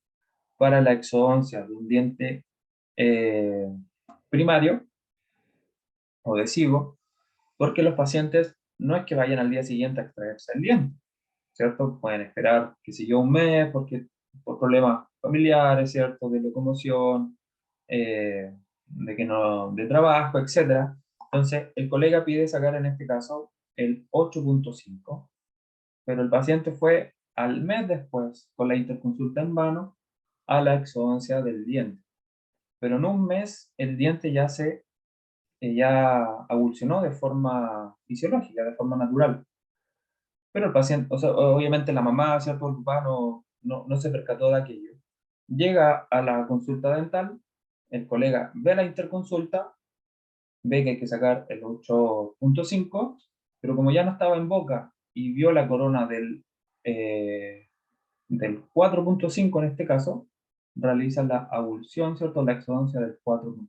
para la exodoncia de un diente primario o deciduo, porque los pacientes no es que vayan al día siguiente a extraerse el diente, ¿cierto? Pueden esperar, qué sé yo, un mes, porque por problemas familiares, ¿cierto? De locomoción, de que no, de trabajo, etcétera. Entonces, el colega pide sacar en este caso el 8.5, pero el paciente fue al mes después, con la interconsulta en mano, a la exodoncia del diente. Pero en un mes el diente ya avulsionó de forma fisiológica, de forma natural. Pero el paciente, o sea, obviamente la mamá, ¿cierto? El papá no se percató de aquello. Llega a la consulta dental, el colega ve la interconsulta, ve que hay que sacar el 8.5, pero como ya no estaba en boca y vio la corona del 4.5 en este caso, realiza la avulsión, ¿cierto? La exodoncia del 4.5.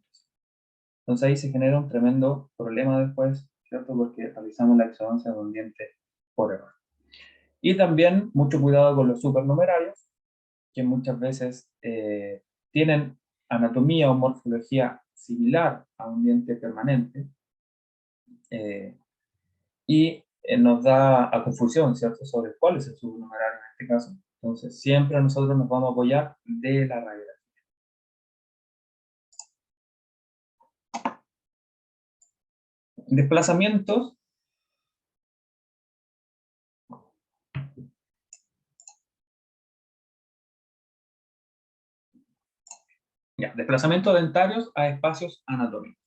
Entonces ahí se genera un tremendo problema después, ¿cierto? Porque realizamos la exodoncia de un diente por error. Y también mucho cuidado con los supernumerarios, que muchas veces tienen anatomía o morfología similar a un diente permanente, eh, y nos da a confusión, ¿cierto?, sobre cuál es el supernumerario en este caso. Entonces, siempre nosotros nos vamos a apoyar de la radiografía. Desplazamientos. Ya, desplazamientos dentarios a espacios anatómicos.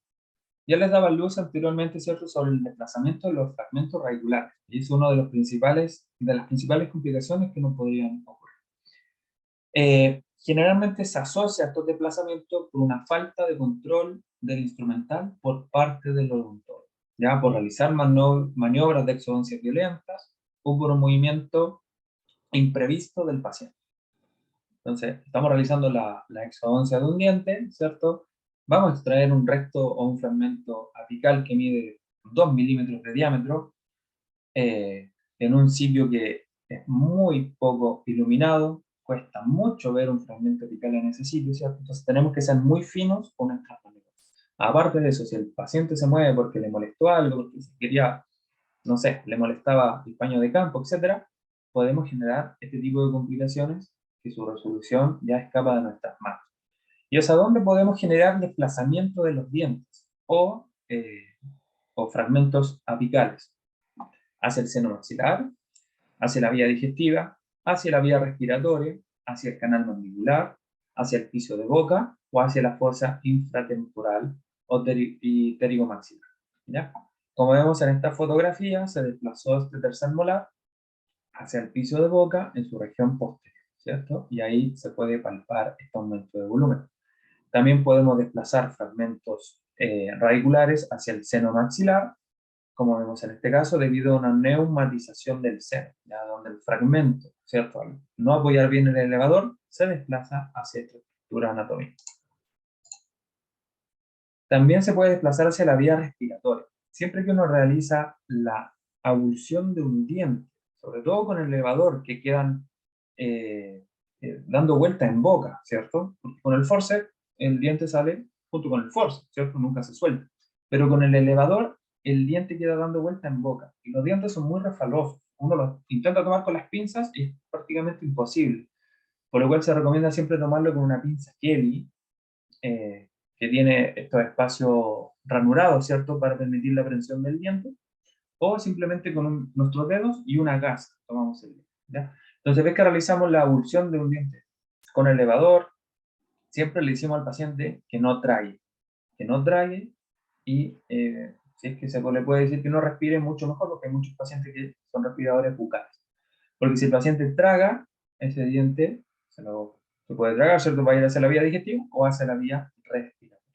Ya les daba luz anteriormente, ¿cierto?, sobre el desplazamiento de los fragmentos radiculares. Y es una de las principales complicaciones que nos podrían ocurrir. Generalmente se asocia estos desplazamientos por una falta de control del instrumental por parte del odontólogo, ya por realizar maniobras de exodoncia violentas o por un movimiento imprevisto del paciente. Entonces, estamos realizando la exodoncia de un diente, ¿cierto? Vamos a extraer un recto o un fragmento apical que mide 2 milímetros de diámetro, en un sitio que es muy poco iluminado, cuesta mucho ver un fragmento apical en ese sitio, ¿cierto? Entonces tenemos que ser muy finos con nuestras maniobras. Aparte de eso, si el paciente se mueve porque le molestó algo, porque se quería, no sé, le molestaba el paño de campo, etcétera, podemos generar este tipo de complicaciones que su resolución ya escapa de nuestras manos. ¿Y es a dónde podemos generar desplazamiento de los dientes o fragmentos apicales? Hacia el seno maxilar, hacia la vía digestiva, hacia la vía respiratoria, hacia el canal mandibular, hacia el piso de boca o hacia la fosa infratemporal o pterigomaxilar. ¿Ya? Como vemos en esta fotografía, se desplazó este tercer molar hacia el piso de boca en su región posterior, ¿cierto? Y ahí se puede palpar este aumento de volumen. También podemos desplazar fragmentos radiculares hacia el seno maxilar, como vemos en este caso, debido a una neumatización del seno, ya donde el fragmento, ¿cierto?, al no apoyar bien el elevador, se desplaza hacia esta estructura anatómica. También se puede desplazar hacia la vía respiratoria. Siempre que uno realiza la avulsión de un diente, sobre todo con el elevador, que quedan dando vuelta en boca, ¿cierto? Porque con el forceps el diente sale junto con el forceps, ¿cierto? Nunca se suelta. Pero con el elevador el diente queda dando vuelta en boca. Y los dientes son muy refalosos. Uno los intenta tomar con las pinzas y es prácticamente imposible. Por lo cual se recomienda siempre tomarlo con una pinza Kelly, que tiene estos espacios ranurados, ¿cierto? Para permitir la prensión del diente. O simplemente con nuestros dedos y una gasa tomamos el diente, ¿ya? Entonces ves que realizamos la abulsión de un diente con el elevador. Siempre le decimos al paciente que no trague y si es que se le puede decir que no respire, mucho mejor, porque hay muchos pacientes que son respiradores bucales. Porque si el paciente traga, ese diente se puede tragar, ¿cierto? Va a ir hacia la vía digestiva o hacia la vía respiratoria.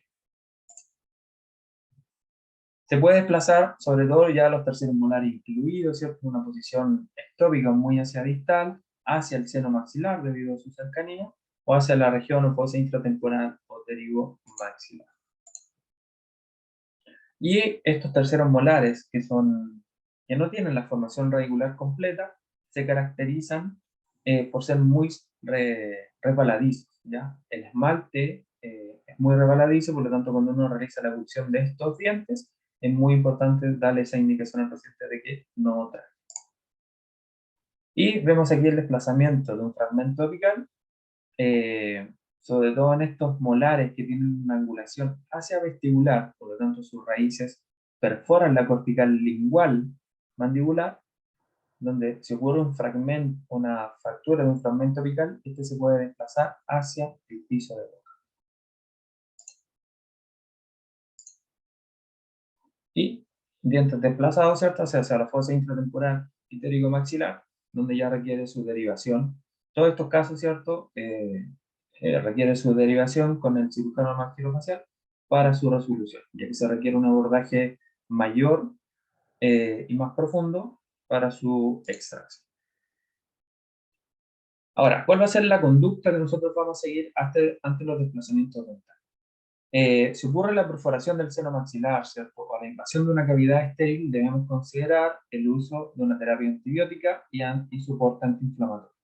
Se puede desplazar, sobre todo ya los terceros molares incluidos, ¿cierto? En una posición ectópica muy hacia distal, hacia el seno maxilar debido a su cercanía, o hacia la región o fosa intratemporal o derivo maxilar. Y estos terceros molares, que no tienen la formación radicular completa, se caracterizan por ser muy resbaladizos, ¿ya? El esmalte es muy resbaladizo, por lo tanto, cuando uno realiza la abulsión de estos dientes, es muy importante darle esa indicación al paciente de que no trae. Y vemos aquí el desplazamiento de un fragmento apical, sobre todo en estos molares que tienen una angulación hacia vestibular, por lo tanto sus raíces perforan la cortical lingual mandibular, donde si ocurre una fractura de un fragmento apical, este se puede desplazar hacia el piso de boca. Y dientes desplazados, ¿cierto? Hacia la fosa intratemporal maxilar, donde ya requiere su derivación. Todos estos casos, ¿cierto? Requiere su derivación con el cirujano maxilofacial para su resolución, ya que se requiere un abordaje mayor y más profundo para su extracción. Ahora, ¿cuál va a ser la conducta que nosotros vamos a seguir ante los desplazamientos dentales? Si ocurre la perforación del seno maxilar, ¿cierto? O la invasión de una cavidad estéril, debemos considerar el uso de una terapia antibiótica y soporte antiinflamatorio.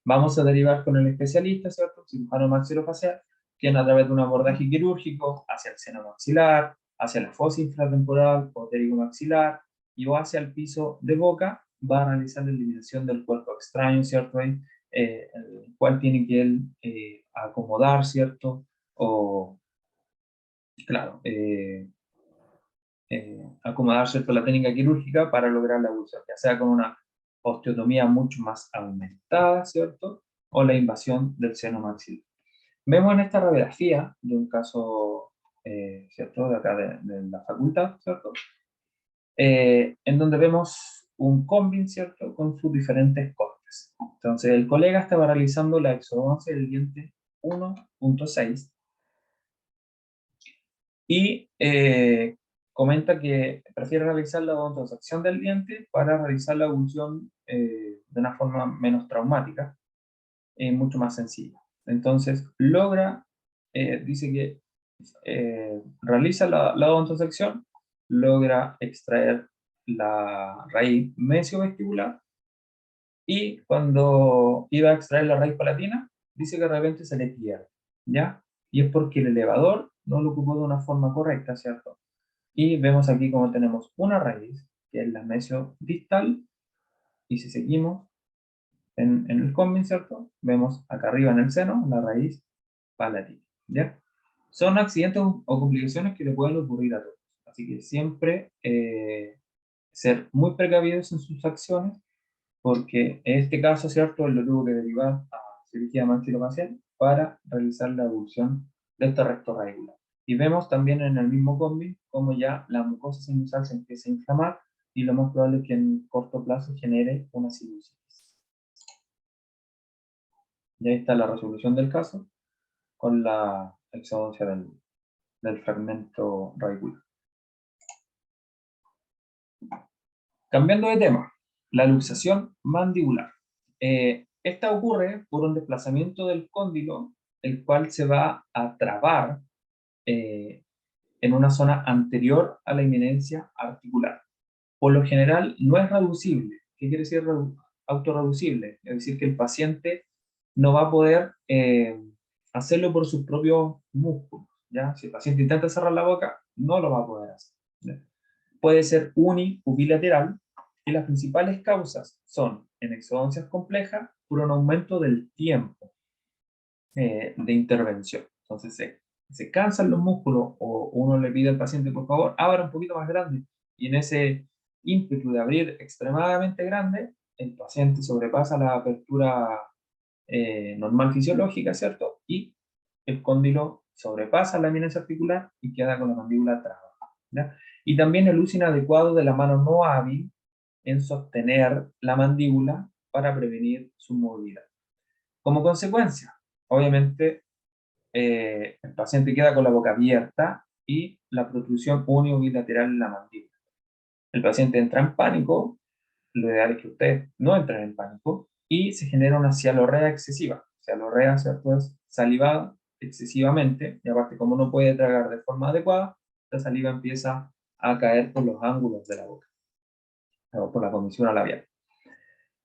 Vamos a derivar con el especialista, ¿cierto? Cirujano maxilofacial, quien a través de un abordaje quirúrgico hacia el seno maxilar, hacia la fosa infratemporal o maxilar y o hacia el piso de boca, va a realizar la eliminación del cuerpo extraño, ¿cierto? El cual tiene que él acomodar, ¿cierto? O, claro, acomodar, ¿cierto? La técnica quirúrgica para lograr la abulsión, ya sea con una osteotomía mucho más aumentada, ¿cierto? O la invasión del seno maxilar. Vemos en esta radiografía de un caso, ¿cierto? De acá de la facultad, ¿cierto? En donde vemos un combin, ¿cierto? Con sus diferentes cortes. Entonces, el colega estaba realizando la exodoncia del diente 1.6 y comenta que prefiere realizar la odontosección del diente para realizar la abulsión de una forma menos traumática, mucho más sencilla. Entonces, dice que realiza la odontosección, logra extraer la raíz mesiovestibular y cuando iba a extraer la raíz palatina, dice que de repente se le pierde, ¿ya? Y es porque el elevador no lo ocupó de una forma correcta, ¿cierto? Y vemos aquí como tenemos una raíz, que es la mesiodistal, y si seguimos en el combin, ¿cierto? Vemos acá arriba en el seno la raíz palatina, ¿ya? Son accidentes o complicaciones que le pueden ocurrir a todos. Así que siempre ser muy precavidos en sus acciones, porque en este caso, ¿cierto? Él lo tuvo que derivar a cirugía maxilofacial para realizar la abulsión de este recto radicular. Y vemos también en el mismo combi como ya la mucosa sinusal se empieza a inflamar y lo más probable es que en corto plazo genere una sinusitis. Y ahí está la resolución del caso con la exodoncia del fragmento radicular. Cambiando de tema, la luxación mandibular. Esta ocurre por un desplazamiento del cóndilo, el cual se va a trabar en una zona anterior a la eminencia articular. Por lo general no es reducible. ¿Qué quiere decir autorreducible? Es decir, que el paciente no va a poder hacerlo por sus propios músculos, ¿ya? Si el paciente intenta cerrar la boca, no lo va a poder hacer, ¿ya? Puede ser uni o bilateral, y las principales causas son en exodoncias complejas por un aumento del tiempo de intervención. Entonces se cansan los músculos o uno le pide al paciente, por favor, abra un poquito más grande, y en ese ímpetu de abrir extremadamente grande, el paciente sobrepasa la apertura normal fisiológica, ¿cierto? Y el cóndilo sobrepasa la eminencia articular y queda con la mandíbula trabada, ¿ya? Y también el uso inadecuado de la mano no hábil en sostener la mandíbula para prevenir su movilidad. Como consecuencia, obviamente, el paciente queda con la boca abierta y la protrusión unilateral en la mandíbula. El paciente entra en pánico, lo ideal es que ustedes no entren en pánico, y se genera una cialorrea excesiva. Cialorrea, ¿cierto? Es saliva excesivamente, y aparte como no puede tragar de forma adecuada, la saliva empieza a caer por los ángulos de la boca, o por la comisura labial.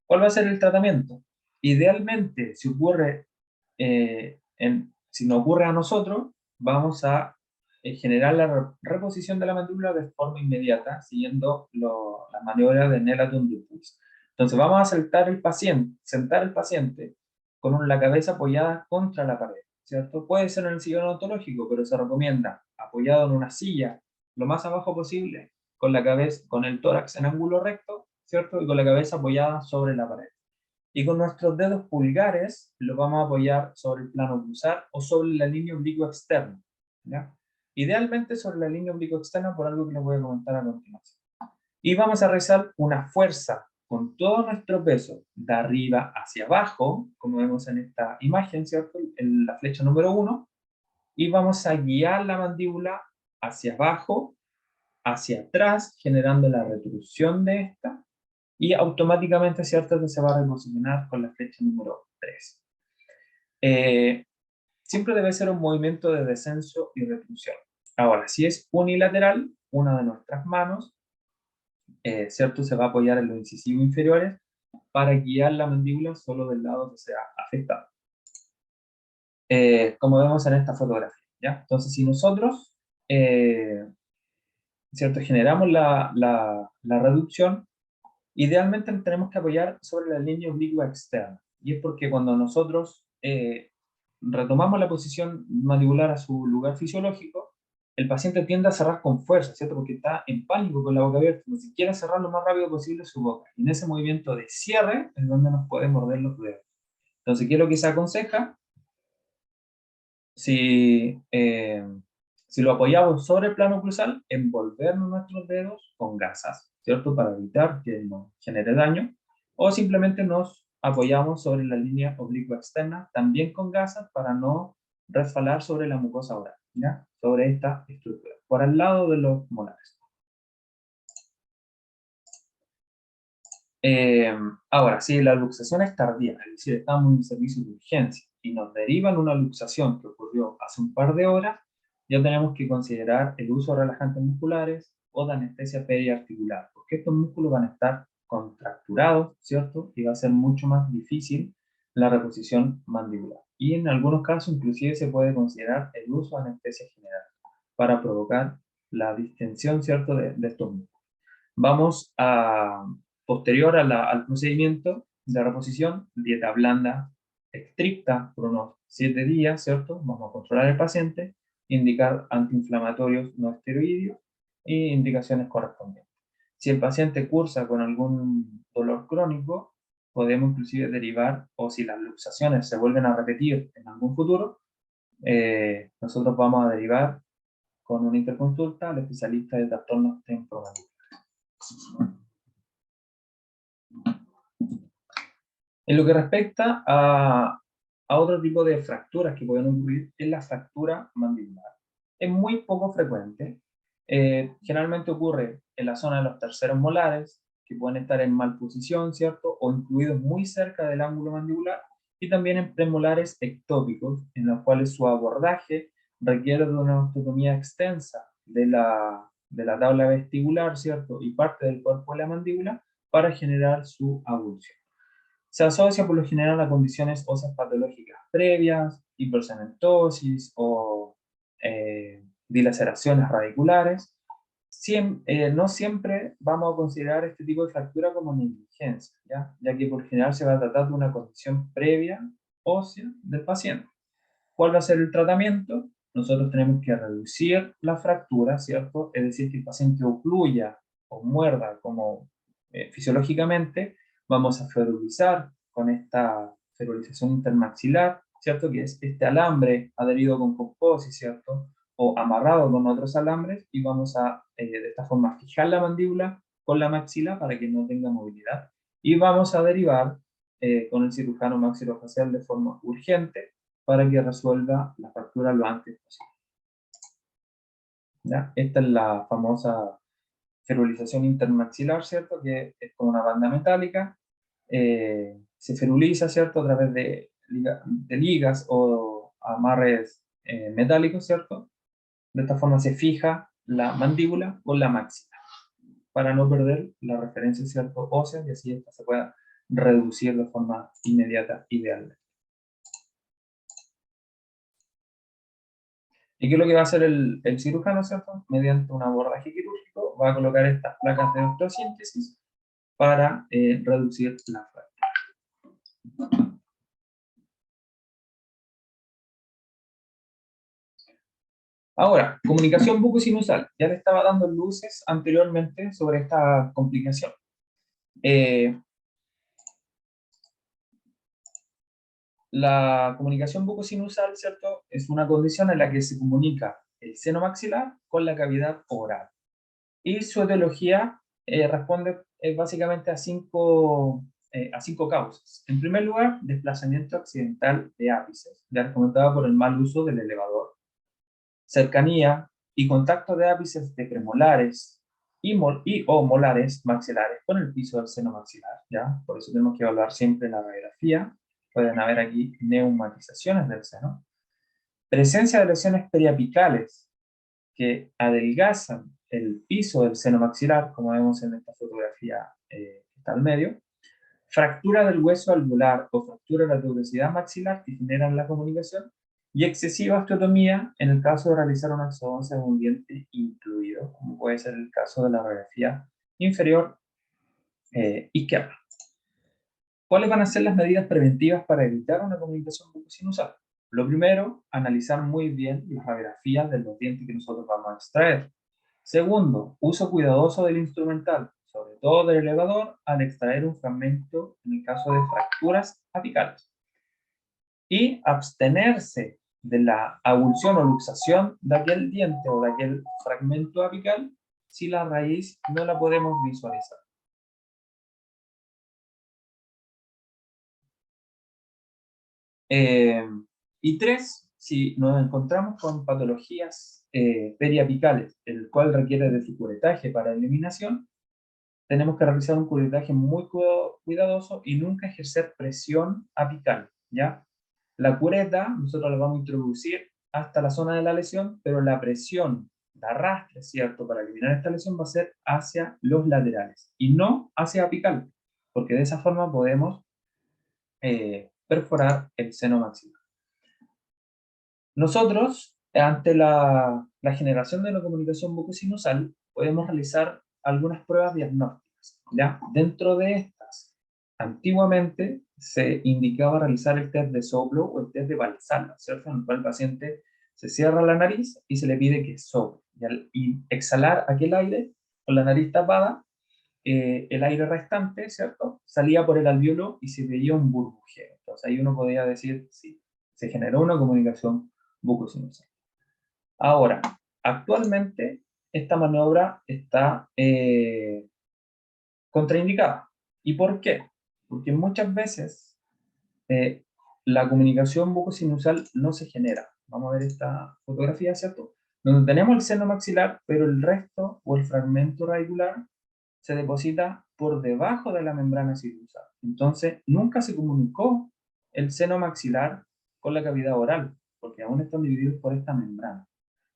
¿Cuál va a ser el tratamiento? Idealmente, si ocurre, si no ocurre a nosotros, vamos a generar la reposición de la mandíbula de forma inmediata, siguiendo las maniobras de Nelaton Dupuis. Entonces vamos a sentar al paciente con la cabeza apoyada contra la pared, ¿cierto? Puede ser en el sillón odontológico, pero se recomienda apoyado en una silla, lo más abajo posible, con la cabeza, con el tórax en ángulo recto, ¿cierto? Y con la cabeza apoyada sobre la pared. Y con nuestros dedos pulgares lo vamos a apoyar sobre el plano cruzal o sobre la línea oblicuo externa, ¿ya? Idealmente sobre la línea oblicuo externa, por algo que les voy a comentar a continuación. Y vamos a realizar una fuerza con todo nuestro peso de arriba hacia abajo, como vemos en esta imagen, ¿cierto? En la flecha número 1, y vamos a guiar la mandíbula hacia abajo, hacia atrás, generando la retrusión de esta, y automáticamente, ¿cierto?, que se va a reposicionar con la flecha número 3. Siempre debe ser un movimiento de descenso y retrusión. Ahora, si es unilateral, una de nuestras manos, ¿cierto?, se va a apoyar en los incisivos inferiores para guiar la mandíbula solo del lado que sea afectado. Como vemos en esta fotografía, ¿ya? Entonces, si nosotros, ¿cierto?, generamos la reducción, idealmente tenemos que apoyar sobre la línea oblicua externa. Y es porque cuando nosotros retomamos la posición mandibular a su lugar fisiológico, el paciente tiende a cerrar con fuerza, ¿cierto? Porque está en pánico con la boca abierta, entonces quiere cerrar lo más rápido posible su boca. Y en ese movimiento de cierre es donde nos pueden morder los dedos. Entonces, ¿qué es lo que se aconseja? Si lo apoyamos sobre el plano cruzal, envolvernos nuestros dedos con gasas, ¿cierto? Para evitar que nos genere daño, o simplemente nos apoyamos sobre la línea oblicua externa, también con gasas, para no resbalar sobre la mucosa oral, ¿ya? Sobre esta estructura, por al lado de los molares. Ahora, si la luxación es tardía, es decir, estamos en un servicio de urgencia y nos derivan una luxación que ocurrió hace un par de horas, ya tenemos que considerar el uso de relajantes musculares o de anestesia periarticular, porque estos músculos van a estar contracturados, ¿cierto? Y va a ser mucho más difícil la reposición mandibular. Y en algunos casos, inclusive, se puede considerar el uso de anestesia general para provocar la distensión, ¿cierto?, de estos músculos. Vamos a, posterior al procedimiento de reposición, dieta blanda estricta por unos 7 días, ¿cierto? Vamos a controlar al paciente, indicar antiinflamatorios no esteroideos e indicaciones correspondientes. Si el paciente cursa con algún dolor crónico, podemos inclusive derivar, o si las luxaciones se vuelven a repetir en algún futuro, nosotros vamos a derivar con una interconsulta al especialista de trastornos temporomandibular. En lo que respecta a otro tipo de fracturas que pueden ocurrir, es la fractura mandibular. Es muy poco frecuente. Generalmente ocurre en la zona de los terceros molares, que pueden estar en mal posición, ¿cierto? O incluidos muy cerca del ángulo mandibular, y también en premolares ectópicos, en los cuales su abordaje requiere de una osteotomía extensa de la tabla vestibular, ¿cierto? Y parte del cuerpo de la mandíbula para generar su abulsión. Se asocia por lo general a condiciones óseas patológicas previas, hipercementosis o dilaceraciones radiculares. No siempre vamos a considerar este tipo de fractura como negligencia, ya que por lo general se va a tratar de una condición previa ósea del paciente. ¿Cuál va a ser el tratamiento? Nosotros tenemos que reducir la fractura, ¿cierto? Es decir, que el paciente ocluya o muerda como fisiológicamente. Vamos a ferulizar con esta ferulización intermaxilar, ¿cierto? Que es este alambre adherido con composis, ¿cierto? O amarrado con otros alambres, y vamos a, de esta forma, fijar la mandíbula con la maxila para que no tenga movilidad. Y vamos a derivar con el cirujano maxilofacial de forma urgente para que resuelva la fractura lo antes posible. ¿Ya? Esta es la famosa ferulización intermaxilar, ¿cierto? Que es como una banda metálica, se feruliza, ¿cierto? A través de ligas o amarres metálicos, ¿cierto? De esta forma se fija la mandíbula con la máxila, para no perder la referencia, ¿cierto? Ósea, y así esta se pueda reducir de forma inmediata, ideal. ¿Y qué es lo que va a hacer el cirujano, ¿cierto? Mediante un abordaje quirúrgico, va a colocar estas placas de osteosíntesis para reducir la fractura. Ahora, comunicación bucosinusal. Ya le estaba dando luces anteriormente sobre esta complicación. La comunicación bucosinusal, ¿cierto? Es una condición en la que se comunica el seno maxilar con la cavidad oral. Y su etiología responde básicamente a cinco causas. En primer lugar, desplazamiento accidental de ápices, ya les comentaba, por el mal uso del elevador. Cercanía y contacto de ápices de premolares o molares maxilares con el piso del seno maxilar, ¿ya? Por eso tenemos que evaluar siempre la radiografía. Pueden haber aquí neumatizaciones del seno. Presencia de lesiones periapicales que adelgazan el piso del seno maxilar, como vemos en esta fotografía que está al medio. Fractura del hueso alveolar o fractura de la tuberosidad maxilar que generan la comunicación, y excesiva osteotomía en el caso de realizar una exodoncia de un diente incluido, como puede ser el caso de la radiografía inferior izquierda. ¿Cuáles van a ser las medidas preventivas para evitar una comunicación bucosinusal? Lo primero, analizar muy bien las radiografías de los dientes que nosotros vamos a extraer. Segundo, uso cuidadoso del instrumental, sobre todo del elevador, al extraer un fragmento en el caso de fracturas apicales. Y abstenerse de la avulsión o luxación de aquel diente o de aquel fragmento apical si la raíz no la podemos visualizar. Y tres, si nos encontramos con patologías periapicales, el cual requiere de su curetaje para eliminación, tenemos que realizar un curetaje muy cuidadoso y nunca ejercer presión apical, ¿ya? La cureta nosotros la vamos a introducir hasta la zona de la lesión, pero la presión, la arrastre, ¿cierto?, para eliminar esta lesión va a ser hacia los laterales y no hacia apical, porque de esa forma podemos perforar el seno maxilar. Nosotros, ante la generación de la comunicación bucosinusal, podemos realizar algunas pruebas diagnósticas, ¿ya? Dentro de estas, antiguamente se indicaba realizar el test de soplo o el test de Valsalva, ¿cierto? En el cual el paciente se cierra la nariz y se le pide que sople. Y al exhalar aquel aire con la nariz tapada, el aire restante, ¿cierto?, salía por el alvéolo y se veía un burbujeo. Entonces ahí uno podía decir, sí, se generó una comunicación bucosinusal. Ahora, actualmente esta maniobra está contraindicada. ¿Y por qué? Porque muchas veces eh, la comunicación bucosinusal no se genera. Vamos a ver esta fotografía, ¿cierto? Donde tenemos el seno maxilar, pero el resto o el fragmento radicular se deposita por debajo de la membrana sinusal. Entonces, nunca se comunicó el seno maxilar con la cavidad oral, porque aún están divididos por esta membrana.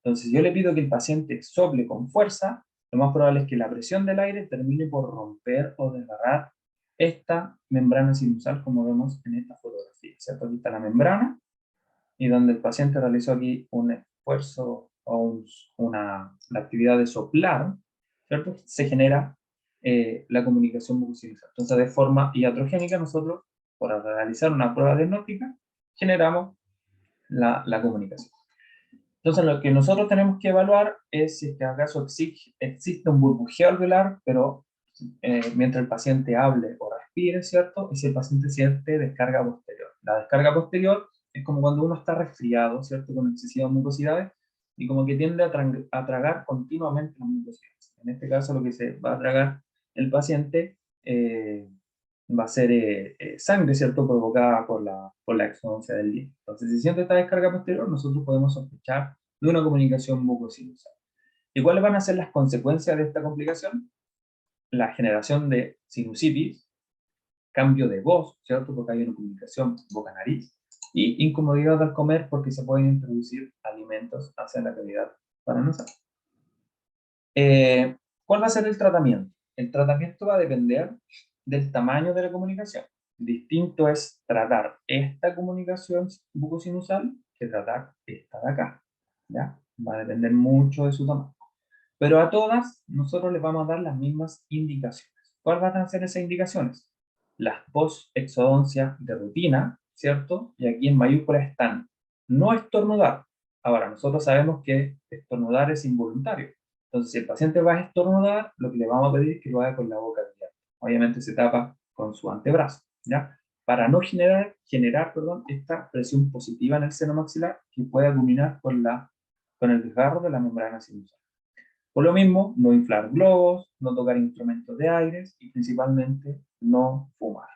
Entonces, yo le pido que el paciente sople con fuerza, lo más probable es que la presión del aire termine por romper o desgarrar esta membrana sinusal, como vemos en esta fotografía, ¿cierto? Aquí está la membrana, y donde el paciente realizó aquí un esfuerzo o la actividad de soplar, ¿cierto? Se genera la comunicación mucosinusal. Entonces, de forma iatrogénica, nosotros, para realizar una prueba diagnóstica, generamos la comunicación. Entonces, lo que nosotros tenemos que evaluar es si acaso existe un burbujeo alveolar, pero mientras el paciente hable o respire, ¿cierto? Y si el paciente siente descarga posterior. La descarga posterior es como cuando uno está resfriado, ¿cierto? Con excesivas mucosidades, y como que tiende a tragar continuamente las mucosidades. En este caso, lo que se va a tragar el paciente va a ser sangre, ¿cierto? Provocada por la exodoncia del diente. Entonces, si siente esta descarga posterior, nosotros podemos sospechar de una comunicación mucosinusal. ¿Y cuáles van a ser las consecuencias de esta complicación? La generación de sinusitis, cambio de voz, ¿cierto? Porque hay una comunicación boca-nariz, y incomodidad al comer porque se pueden introducir alimentos hacia la cavidad paranasal. ¿Cuál va a ser el tratamiento? El tratamiento va a depender del tamaño de la comunicación. Distinto es tratar esta comunicación bucosinusal que tratar esta de acá, ¿ya? Va a depender mucho de su tamaño. Pero a todas, nosotros les vamos a dar las mismas indicaciones. ¿Cuáles van a ser esas indicaciones? Las post-exodoncias de rutina, ¿cierto? Y aquí en mayúsculas están no estornudar. Ahora, nosotros sabemos que estornudar es involuntario. Entonces, si el paciente va a estornudar, lo que le vamos a pedir es que lo haga con la boca abierta. Obviamente se tapa con su antebrazo, ¿ya? Para no generar esta presión positiva en el seno maxilar que pueda culminar con el desgarro de la membrana sinusal. Por lo mismo, no inflar globos, no tocar instrumentos de aire y principalmente no fumar.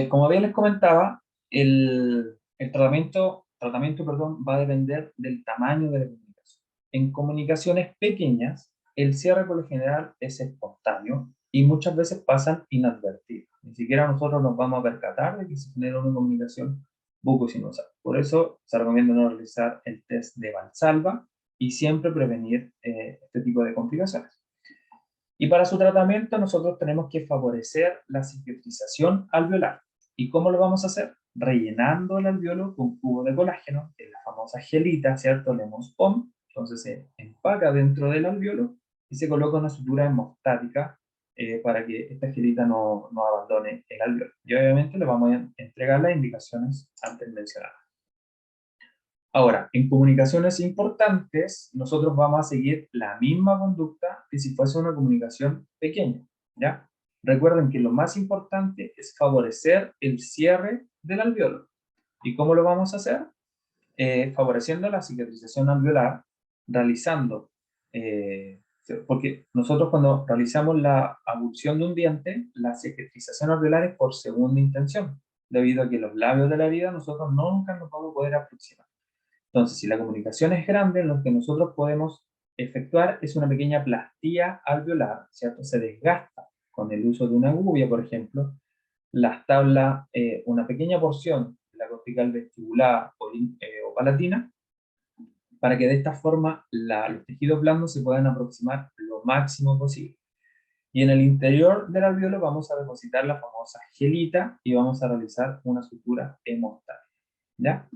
Como bien les comentaba, el tratamiento va a depender del tamaño de la comunicación. En comunicaciones pequeñas, el cierre por lo general es espontáneo y muchas veces pasan inadvertidos. Ni siquiera nosotros nos vamos a percatar de que se genera una comunicación bucosinusal. Por eso se recomienda no realizar el test de Valsalva y siempre prevenir este tipo de complicaciones. Y para su tratamiento nosotros tenemos que favorecer la cicatrización alveolar. ¿Y cómo lo vamos a hacer? Rellenando el alveolo con cubo de colágeno, que es la famosa gelita, ¿cierto? Lemons POM. Entonces se empaca dentro del alveolo y se coloca una sutura hemostática para que esta gelita no abandone el alveolo. Y obviamente le vamos a entregar las indicaciones antes mencionadas. Ahora, en comunicaciones importantes, nosotros vamos a seguir la misma conducta que si fuese una comunicación pequeña, ¿ya? Recuerden que lo más importante es favorecer el cierre del alveolo. ¿Y cómo lo vamos a hacer? Favoreciendo la cicatrización alveolar, realizando, porque nosotros cuando realizamos la abulsión de un diente, la cicatrización alveolar es por segunda intención, debido a que los labios de la herida nosotros nunca nos vamos a poder aproximar. Entonces, si la comunicación es grande, lo que nosotros podemos efectuar es una pequeña plastía alveolar, ¿cierto? Se desgasta con el uso de una gubia, por ejemplo, las tablas, una pequeña porción de la cortical vestibular o palatina, para que de esta forma los tejidos blandos se puedan aproximar lo máximo posible. Y en el interior del alveolo vamos a depositar la famosa gelita y vamos a realizar una sutura hemostática, ¿ya?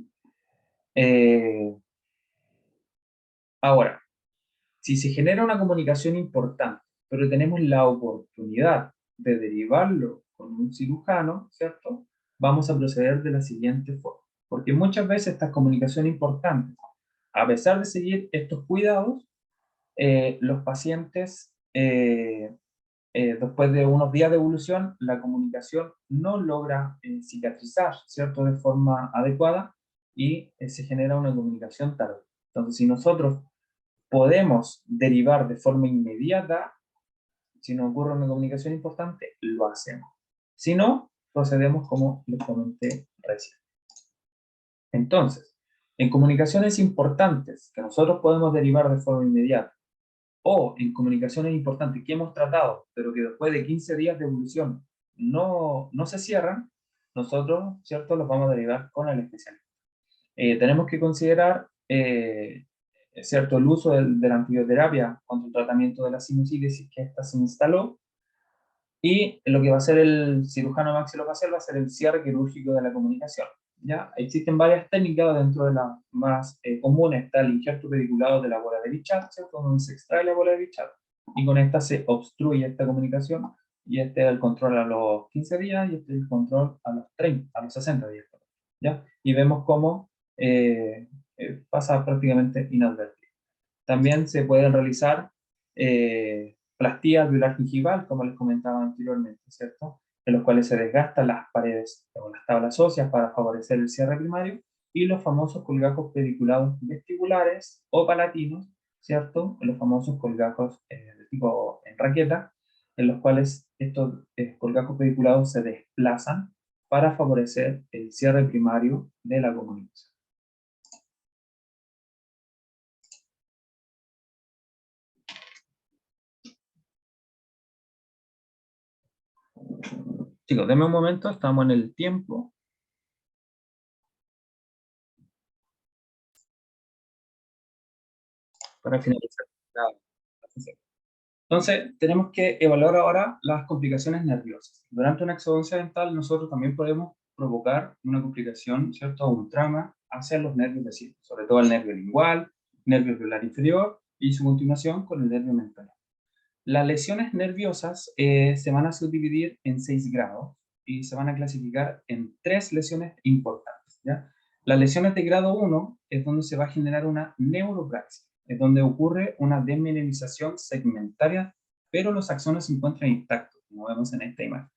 Ahora, si se genera una comunicación importante, pero tenemos la oportunidad de derivarlo con un cirujano, ¿cierto? Vamos a proceder de la siguiente forma. Porque muchas veces estas comunicaciones importantes, a pesar de seguir estos cuidados, los pacientes, después de unos días de evolución, la comunicación no logra cicatrizar, ¿cierto? De forma adecuada y se genera una comunicación tarde. Entonces, si nosotros podemos derivar de forma inmediata, si nos ocurre una comunicación importante, lo hacemos. Si no, procedemos como les comenté recién. Entonces, en comunicaciones importantes que nosotros podemos derivar de forma inmediata, o en comunicaciones importantes que hemos tratado, pero que después de 15 días de evolución no se cierran, nosotros, ¿cierto?, los vamos a derivar con el especialista. Tenemos que considerar ¿cierto? El uso de la antibioterapia contra el tratamiento de la sinusitis que ésta se instaló, Y lo que va a hacer el cirujano maxilofacial va a ser el cierre quirúrgico de la comunicación. ¿Ya? Existen varias técnicas, dentro de las más comunes está el injerto pediculado de la bola de Bichat, ¿cierto? Donde se extrae la bola de Bichat y con esta se obstruye esta comunicación, y este es el control a los 15 días y este es el control a los 30, a los 60 días. ¿Ya? Y vemos cómo pasa prácticamente inadvertido. También se pueden realizar plastías alveolar gingival, como les comentaba anteriormente, ¿cierto? En los cuales se desgastan las paredes o las tablas óseas para favorecer el cierre primario, y los famosos colgajos pediculados vestibulares o palatinos, ¿cierto? Los famosos colgajos de tipo en raqueta, en los cuales estos colgajos pediculados se desplazan para favorecer el cierre primario de la comunicación. Chicos, denme un momento, estamos en el tiempo. Para finalizar la sesión. Entonces, tenemos que evaluar ahora las complicaciones nerviosas. Durante una exodoncia dental, nosotros también podemos provocar una complicación, ¿cierto? Un trauma hacia los nervios vecinos, sobre todo el nervio lingual, nervio alveolar inferior y su continuación con el nervio mental. Las lesiones nerviosas se van a subdividir en 6 grados y se van a clasificar en 3 lesiones importantes, ¿ya? Las lesiones de grado 1 es donde se va a generar una neuropraxia, es donde ocurre una desmineralización segmentaria, pero los axones se encuentran intactos, como vemos en esta imagen.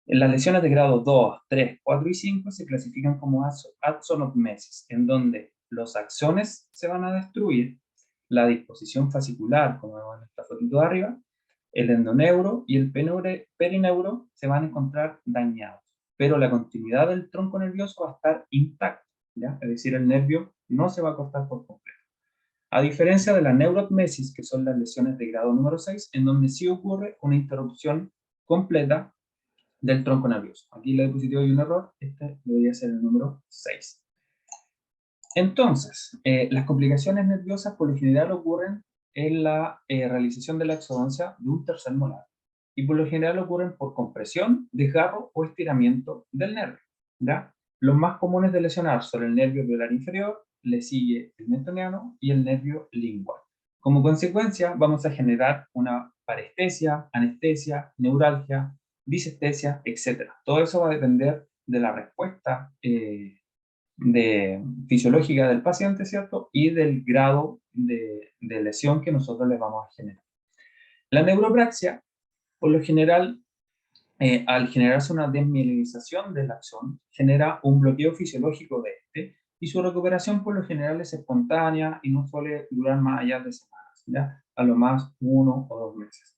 En las lesiones de grado 2, 3, 4 y 5 se clasifican como axonotmesis, en donde los axones se van a destruir, la disposición fascicular, como vemos en esta fotito de arriba, el endoneuro y el perineuro se van a encontrar dañados, pero la continuidad del tronco nervioso va a estar intacta, ¿ya? Es decir, el nervio no se va a cortar por completo. A diferencia de la neurotmesis, que son las lesiones de grado número 6, en donde sí ocurre una interrupción completa del tronco nervioso. Aquí en la diapositiva hay un error, este debería ser el número 6. Entonces, las complicaciones nerviosas por lo general ocurren en la realización de la exodoncia de un tercer molar, y por lo general ocurren por compresión, desgarro o estiramiento del nervio, ¿ya? Los más comunes de lesionar son el nervio alveolar inferior, le sigue el mentoniano y el nervio lingual. Como consecuencia, vamos a generar una parestesia, anestesia, neuralgia, disestesia, etc. Todo eso va a depender de la respuesta fisiológica del paciente, ¿cierto? Y del grado de lesión que nosotros le vamos a generar. La neuropraxia, por lo general, al generarse una desmielinización del axón, genera un bloqueo fisiológico de este, y su recuperación por lo general es espontánea y no suele durar más allá de semanas, ¿ya? A lo más 1 o 2 meses.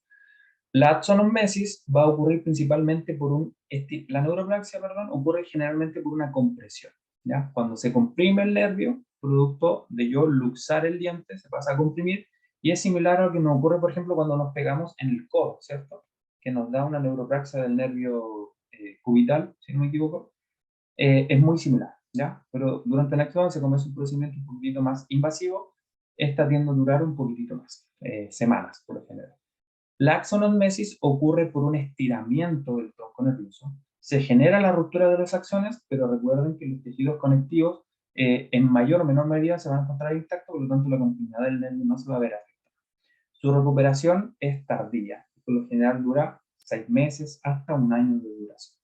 La axonomesis va a ocurrir principalmente por la neuropraxia, perdón, ocurre generalmente por una compresión, ¿ya? Cuando se comprime el nervio, producto de yo luxar el diente, se pasa a comprimir, y es similar a lo que nos ocurre, por ejemplo, cuando nos pegamos en el codo, ¿cierto? Que nos da una neuropraxia del nervio cubital, si no me equivoco. Es muy similar, ¿ya? Pero durante la exodoncia, como es un procedimiento un poquitito más invasivo, esta tiende a durar un poquitito más, semanas por lo general. La axonomesis ocurre por un estiramiento del tronco nervioso. Se genera la ruptura de los axones, pero recuerden que los tejidos conectivos en mayor o menor medida se van a encontrar intactos, por lo tanto la continuidad del nervio no se va a ver afectada. Su recuperación es tardía, por lo general dura 6 meses hasta un año de duración.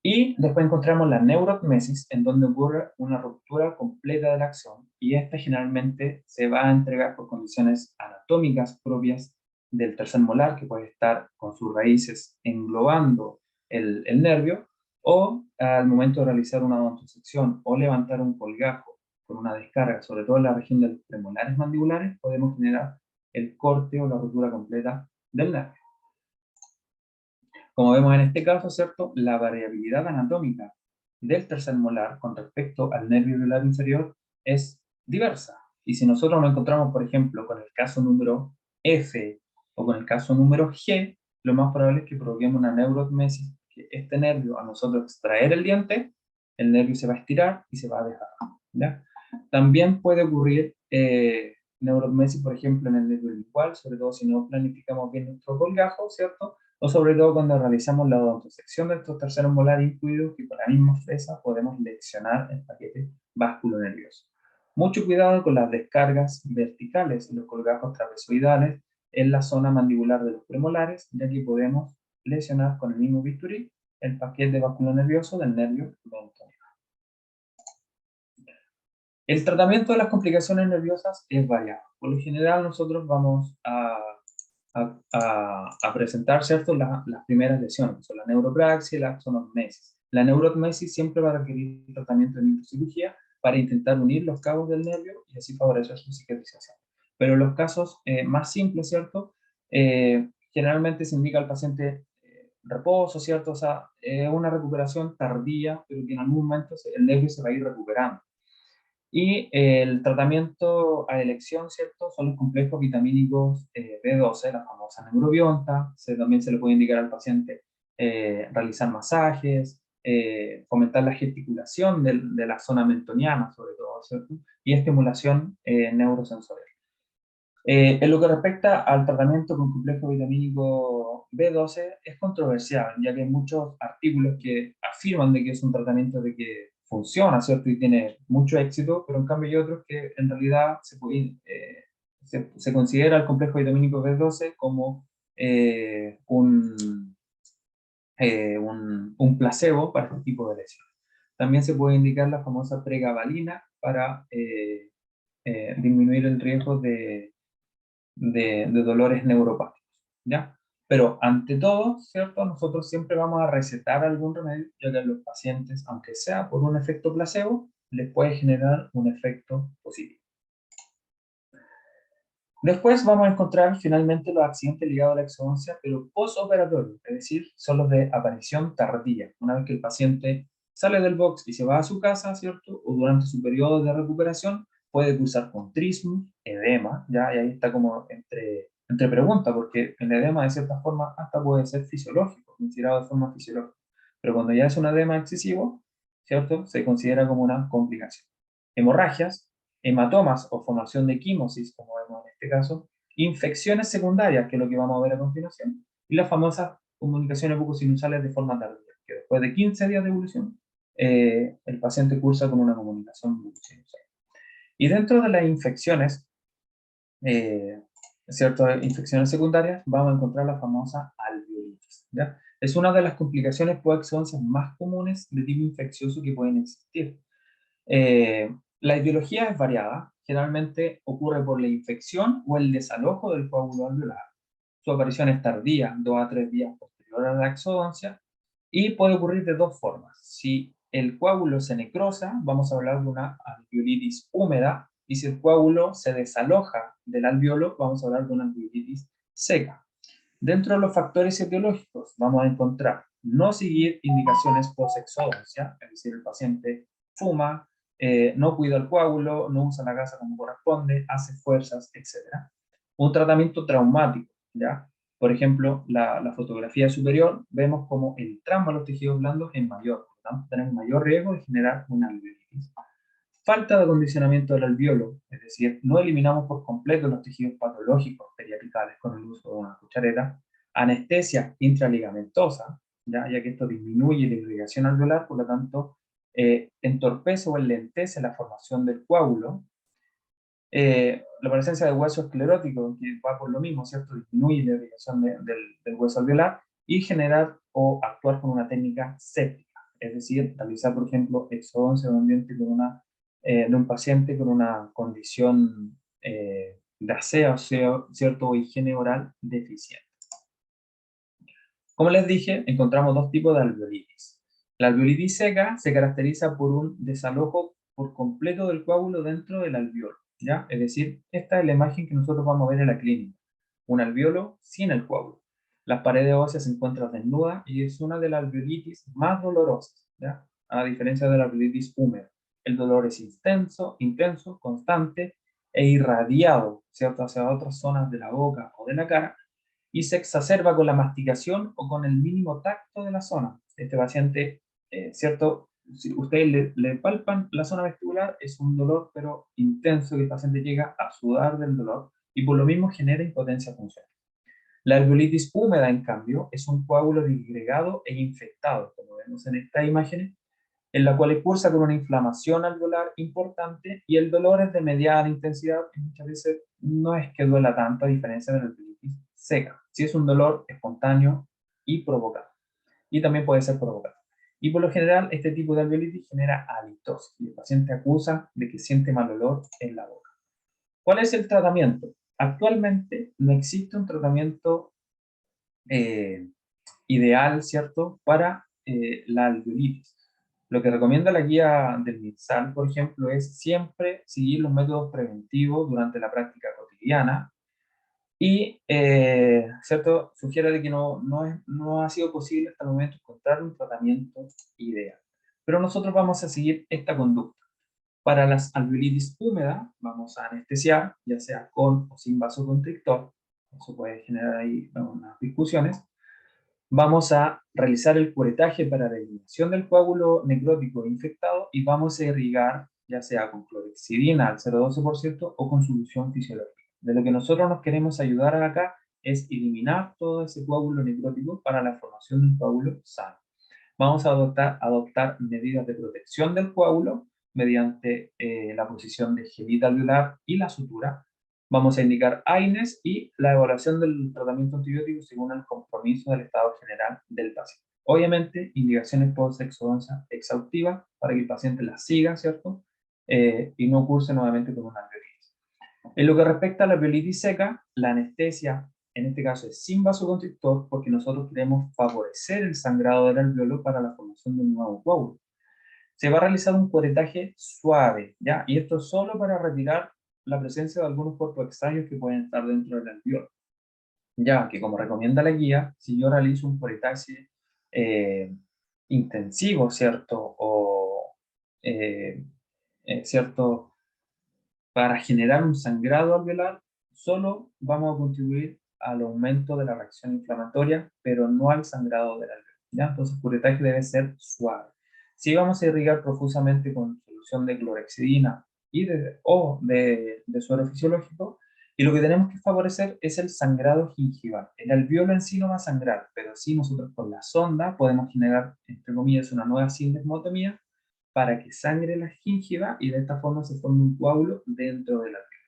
Y después encontramos la neurotmesis, en donde ocurre una ruptura completa del axón, y esta generalmente se va a entregar por condiciones anatómicas propias del tercer molar, que puede estar con sus raíces englobando el nervio, o al momento de realizar una odontosección o levantar un colgajo con una descarga, sobre todo en la región de los premolares mandibulares, podemos generar el corte o la ruptura completa del nervio. Como vemos en este caso, ¿cierto? La variabilidad anatómica del tercer molar con respecto al nervio alveolar inferior es diversa. Y si nosotros nos encontramos, por ejemplo, con el caso número F o con el caso número G, lo más probable es que provoquemos una neurotmesis, que este nervio, a nosotros extraer el diente, el nervio se va a estirar y se va a dejar, ¿ya? También puede ocurrir neurotmesis, por ejemplo, en el nervio lingual, sobre todo si no planificamos bien nuestro colgajo, ¿cierto? o sobre todo cuando realizamos la odontosección de estos terceros molares incluidos, que con la misma fresa podemos lesionar el paquete vasculonervioso. Mucho cuidado con las descargas verticales y los colgajos trapezoidales en la zona mandibular de los premolares, ya que podemos lesionar con el mismo bisturí el paquete vasculonervioso del nervio mentoniano. El tratamiento de las complicaciones nerviosas es variado. Por lo general nosotros vamos a presentar, ¿cierto?, las primeras lesiones, que son la neuropraxia y la axonomnesis. La neurotmesis siempre va a requerir tratamiento de microcirugía para intentar unir los cabos del nervio y así favorecer su cicatrización. Pero en los casos más simples, ¿cierto?, generalmente se indica al paciente reposo, ¿cierto? O sea, una recuperación tardía, pero que en algún momento el nervio se va a ir recuperando. Y el tratamiento a elección, ¿cierto? Son los complejos vitamínicos B12, la famosa neurobionta. También se le puede indicar al paciente realizar masajes, fomentar la gesticulación de la zona mentoniana, sobre todo, ¿cierto? Y estimulación neurosensorial. En lo que respecta al tratamiento con complejo vitamínico B12 es controversial, ya que hay muchos artículos que afirman de que es un tratamiento de que funciona, ¿cierto? Y tiene mucho éxito, pero en cambio hay otros que en realidad se considera el complejo vitamínico B12 como un placebo para este tipo de lesiones. También se puede indicar la famosa pregabalina para disminuir el riesgo de dolores neuropáticos, ¿ya? Pero ante todo, ¿cierto? Nosotros siempre vamos a recetar algún remedio, ya que a los pacientes, aunque sea por un efecto placebo, les puede generar un efecto positivo. Después vamos a encontrar finalmente los accidentes ligados a la exodoncia, pero postoperatorio, es decir, son los de aparición tardía, una vez que el paciente sale del box y se va a su casa, ¿cierto? O durante su periodo de recuperación, puede cursar con trismus, edema, ¿ya? Y ahí está como entre preguntas, porque el edema de cierta forma hasta puede ser fisiológico, considerado de forma fisiológica. Pero cuando ya es un edema excesivo, ¿cierto? Se considera como una complicación. Hemorragias, hematomas o formación de quimosis, como vemos en este caso, infecciones secundarias, que es lo que vamos a ver a continuación, y las famosas comunicaciones bucosinusales de forma tardía, que después de 15 días de evolución, el paciente cursa con una comunicación bucosinusal. Y dentro de las infecciones, ciertas infecciones secundarias, vamos a encontrar la famosa alveolitis, ¿ya? Es una de las complicaciones poexónicas más comunes de tipo infeccioso que pueden existir. La etiología es variada, generalmente ocurre por la infección o el desalojo del coágulo alveolar. Su aparición es tardía, 2 a 3 días posterior a la exodoncia, y puede ocurrir de dos formas. Si el coágulo se necrosa, vamos a hablar de una alveolitis húmeda, y si el coágulo se desaloja del alveolo, vamos a hablar de una alveolitis seca. Dentro de los factores etiológicos vamos a encontrar no seguir indicaciones post-exodoncia, es decir, el paciente fuma, no cuida el coágulo, no usa la gasa como corresponde, hace fuerzas, etc. Un tratamiento traumático, ¿ya? Por ejemplo, la fotografía superior, vemos como el trauma a los tejidos blandos es mayor, por lo tanto tenemos mayor riesgo de generar una alveolitis. Falta de acondicionamiento del alveolo, es decir, no eliminamos por completo los tejidos patológicos periapicales con el uso de una cuchareta. Anestesia intraligamentosa, ya que esto disminuye la irrigación alveolar, por lo tanto, entorpece o enlentece la formación del coágulo. La presencia de hueso esclerótico, que va por lo mismo, ¿cierto? Disminuye la irrigación del hueso alveolar y generar o actuar con una técnica séptica, es decir, realizar, por ejemplo, exodoncia de un diente de un paciente con una condición de aseo, ¿cierto? O higiene oral deficiente. Como les dije, encontramos dos tipos de alveolitis. La alveolitis seca se caracteriza por un desalojo por completo del coágulo dentro del alveolo, ¿ya? Es decir, esta es la imagen que nosotros vamos a ver en la clínica. Un alveolo sin el coágulo. Las paredes óseas se encuentran desnudas y es una de las alveolitis más dolorosas, ¿ya? A diferencia de la alveolitis húmeda. El dolor es intenso, constante e irradiado, ¿cierto? Hacia otras zonas de la boca o de la cara, y se exacerba con la masticación o con el mínimo tacto de la zona. Este paciente, ¿cierto? Si ustedes le palpan la zona vestibular, es un dolor pero intenso, que el paciente llega a sudar del dolor y por lo mismo genera impotencia funcional. La alveolitis húmeda, en cambio, es un coágulo disgregado e infectado, como vemos en estas imágenes, en la cual cursa con una inflamación alveolar importante y el dolor es de mediana intensidad y muchas veces no es que duela tanto a diferencia de la alveolitis seca. Si es un dolor espontáneo y provocado. Y también puede ser provocado. Y por lo general, este tipo de alveolitis genera halitosis y el paciente acusa de que siente mal olor en la boca. ¿Cuál es el tratamiento? Actualmente no existe un tratamiento eh, ideal, ¿cierto?, para la alveolitis. Lo que recomienda la guía del MinSal, por ejemplo, es siempre seguir los métodos preventivos durante la práctica cotidiana y, ¿cierto?, sugiere de que no ha sido posible hasta el momento encontrar un tratamiento ideal. Pero nosotros vamos a seguir esta conducta. Para las alveolitis húmedas, vamos a anestesiar, ya sea con o sin vasoconstrictor. Eso puede generar ahí unas discusiones. Vamos a realizar el curetaje para la eliminación del coágulo necrótico infectado y vamos a irrigar ya sea con clorhexidina al 0,12% o con solución fisiológica. De lo que nosotros nos queremos ayudar acá es eliminar todo ese coágulo necrótico para la formación de un coágulo sano. Vamos a adoptar medidas de protección del coágulo mediante la posición de gelita alveolar y la sutura. Vamos a indicar AINES y la evaluación del tratamiento antibiótico según el compromiso del estado general del paciente. Obviamente, indicaciones post-exodoncia exhaustivas para que el paciente las siga, ¿cierto? Y no curse nuevamente con una alveolitis. En lo que respecta a la alveolitis seca, la anestesia, en este caso, es sin vasoconstrictor porque nosotros queremos favorecer el sangrado del alveolo para la formación de un nuevo coágulo. Se va a realizar un curetaje suave, ¿ya? Y esto es solo para retirar la presencia de algunos cuerpos extraños que pueden estar dentro del alveolo. Ya que, como recomienda la guía, si yo realizo un curetaje intensivo, ¿cierto? O, ¿cierto? Para generar un sangrado alveolar, solo vamos a contribuir al aumento de la reacción inflamatoria, pero no al sangrado del alveolo, ¿ya? Entonces, el curetaje debe ser suave. Si vamos a irrigar profusamente con solución de clorhexidina o de suero fisiológico, y lo que tenemos que favorecer es el sangrado gingival. El alveolo en sí no va a sangrar, pero sí nosotros con la sonda podemos generar, entre comillas, una nueva sindesmotomía para que sangre la gingiva y de esta forma se forme un coágulo dentro de la piel.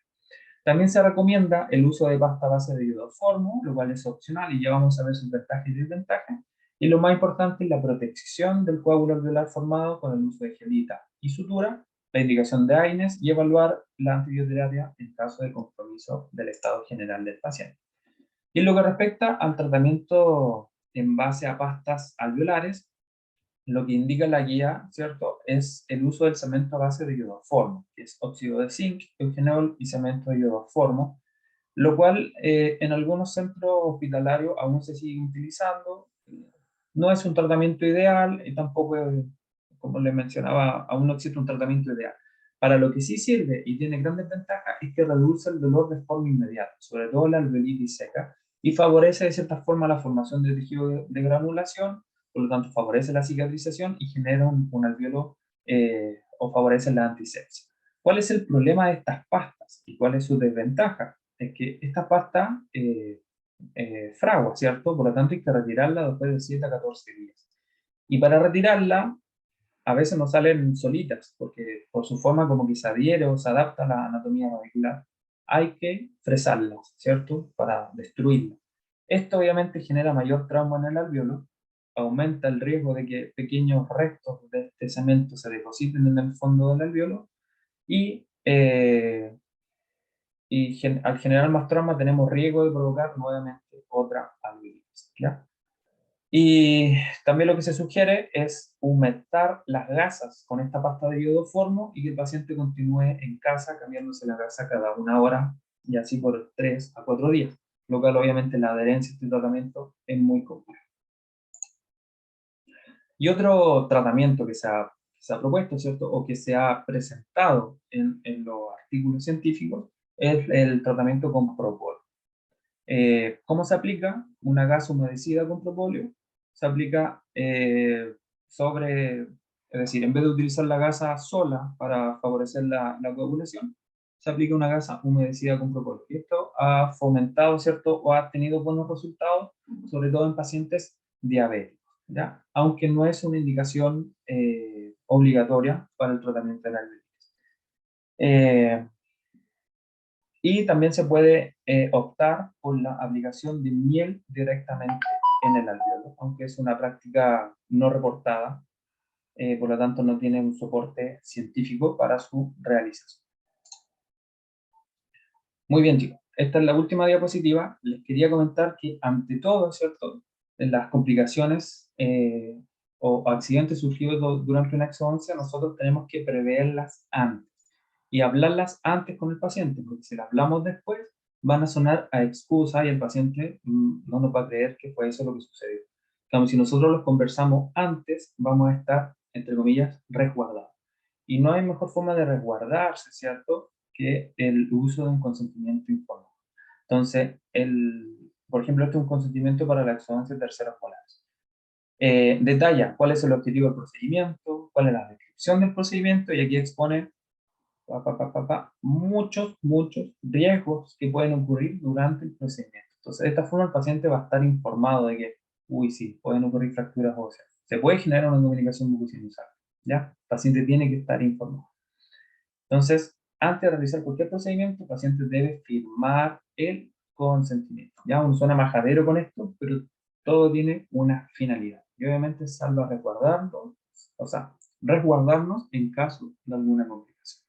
También se recomienda el uso de pasta base de iodoformo, lo cual es opcional y ya vamos a ver sus ventajas y desventajas. Y lo más importante es la protección del coágulo alveolar formado con el uso de gelita y sutura, la indicación de AINES y evaluar la antibioterapia en caso de compromiso del estado general del paciente. Y en lo que respecta al tratamiento en base a pastas alveolares, lo que indica la guía, ¿cierto?, es el uso del cemento a base de iodoformo, que es óxido de zinc, eugenol y cemento de iodoformo, lo cual en algunos centros hospitalarios aún se sigue utilizando. No es un tratamiento ideal y tampoco, como les mencionaba, aún no existe un tratamiento ideal. Para lo que sí sirve y tiene grandes ventajas es que reduce el dolor de forma inmediata, sobre todo la alveolitis seca, y favorece de cierta forma la formación de tejido de granulación, por lo tanto favorece la cicatrización y genera un alveolo o favorece la antisepsia. ¿Cuál es el problema de estas pastas y cuál es su desventaja? Es que esta pasta fragua, ¿cierto? Por lo tanto hay que retirarla después de 7 a 14 días. Y para retirarla, a veces no salen solitas, porque por su forma como que se adhiere o se adapta a la anatomía radicular, hay que fresarlas, ¿cierto? Para destruirla. Esto obviamente genera mayor trauma en el alveolo, aumenta el riesgo de que pequeños restos de este cemento se depositen en el fondo del alveolo y, al generar más trauma tenemos riesgo de provocar nuevamente otra alveolitis, ¿ya? Y también lo que se sugiere es humectar las gasas con esta pasta de iodoformo y que el paciente continúe en casa cambiándose la gasa cada 1 hora y así por 3 a 4 días, lo cual obviamente la adherencia a este tratamiento es muy compleja. Y otro tratamiento que se ha propuesto, ¿cierto? O que se ha presentado en los artículos científicos es el tratamiento con propóleo. ¿Cómo se aplica? Una gasa humedecida con propóleo se aplica es decir, en vez de utilizar la gasa sola para favorecer la coagulación, se aplica una gasa humedecida con propóleo. Y esto ha fomentado, ¿cierto? O ha tenido buenos resultados, sobre todo en pacientes diabéticos, ¿ya? Aunque no es una indicación obligatoria para el tratamiento de la diabetes. Y también se puede optar por la aplicación de miel directamente en el alvéolo, aunque es una práctica no reportada, por lo tanto no tiene un soporte científico para su realización. Muy bien, chicos. Esta es la última diapositiva. Les quería comentar que, ante todo, ¿cierto?, en las complicaciones o accidentes surgidos durante una exodoncia, nosotros tenemos que preverlas antes y hablarlas antes con el paciente, porque si las hablamos después, van a sonar a excusa y el paciente no nos va a creer que fue eso lo que sucedió. Como si nosotros los conversamos antes, vamos a estar, entre comillas, resguardados. Y no hay mejor forma de resguardarse, ¿cierto?, que el uso de un consentimiento informado. Entonces, por ejemplo, este es un consentimiento para la exodoncia de terceros polares. Detalla cuál es el objetivo del procedimiento, cuál es la descripción del procedimiento, y aquí expone muchos riesgos que pueden ocurrir durante el procedimiento. Entonces, de esta forma el paciente va a estar informado de que, uy, sí, pueden ocurrir fracturas óseas. Se puede generar una comunicación mucosinusal, ¿ya? El paciente tiene que estar informado. Entonces, antes de realizar cualquier procedimiento, el paciente debe firmar el consentimiento. Ya uno suena majadero con esto, pero todo tiene una finalidad. Y obviamente salva resguardarlo, o sea, resguardarnos en caso de alguna complicación.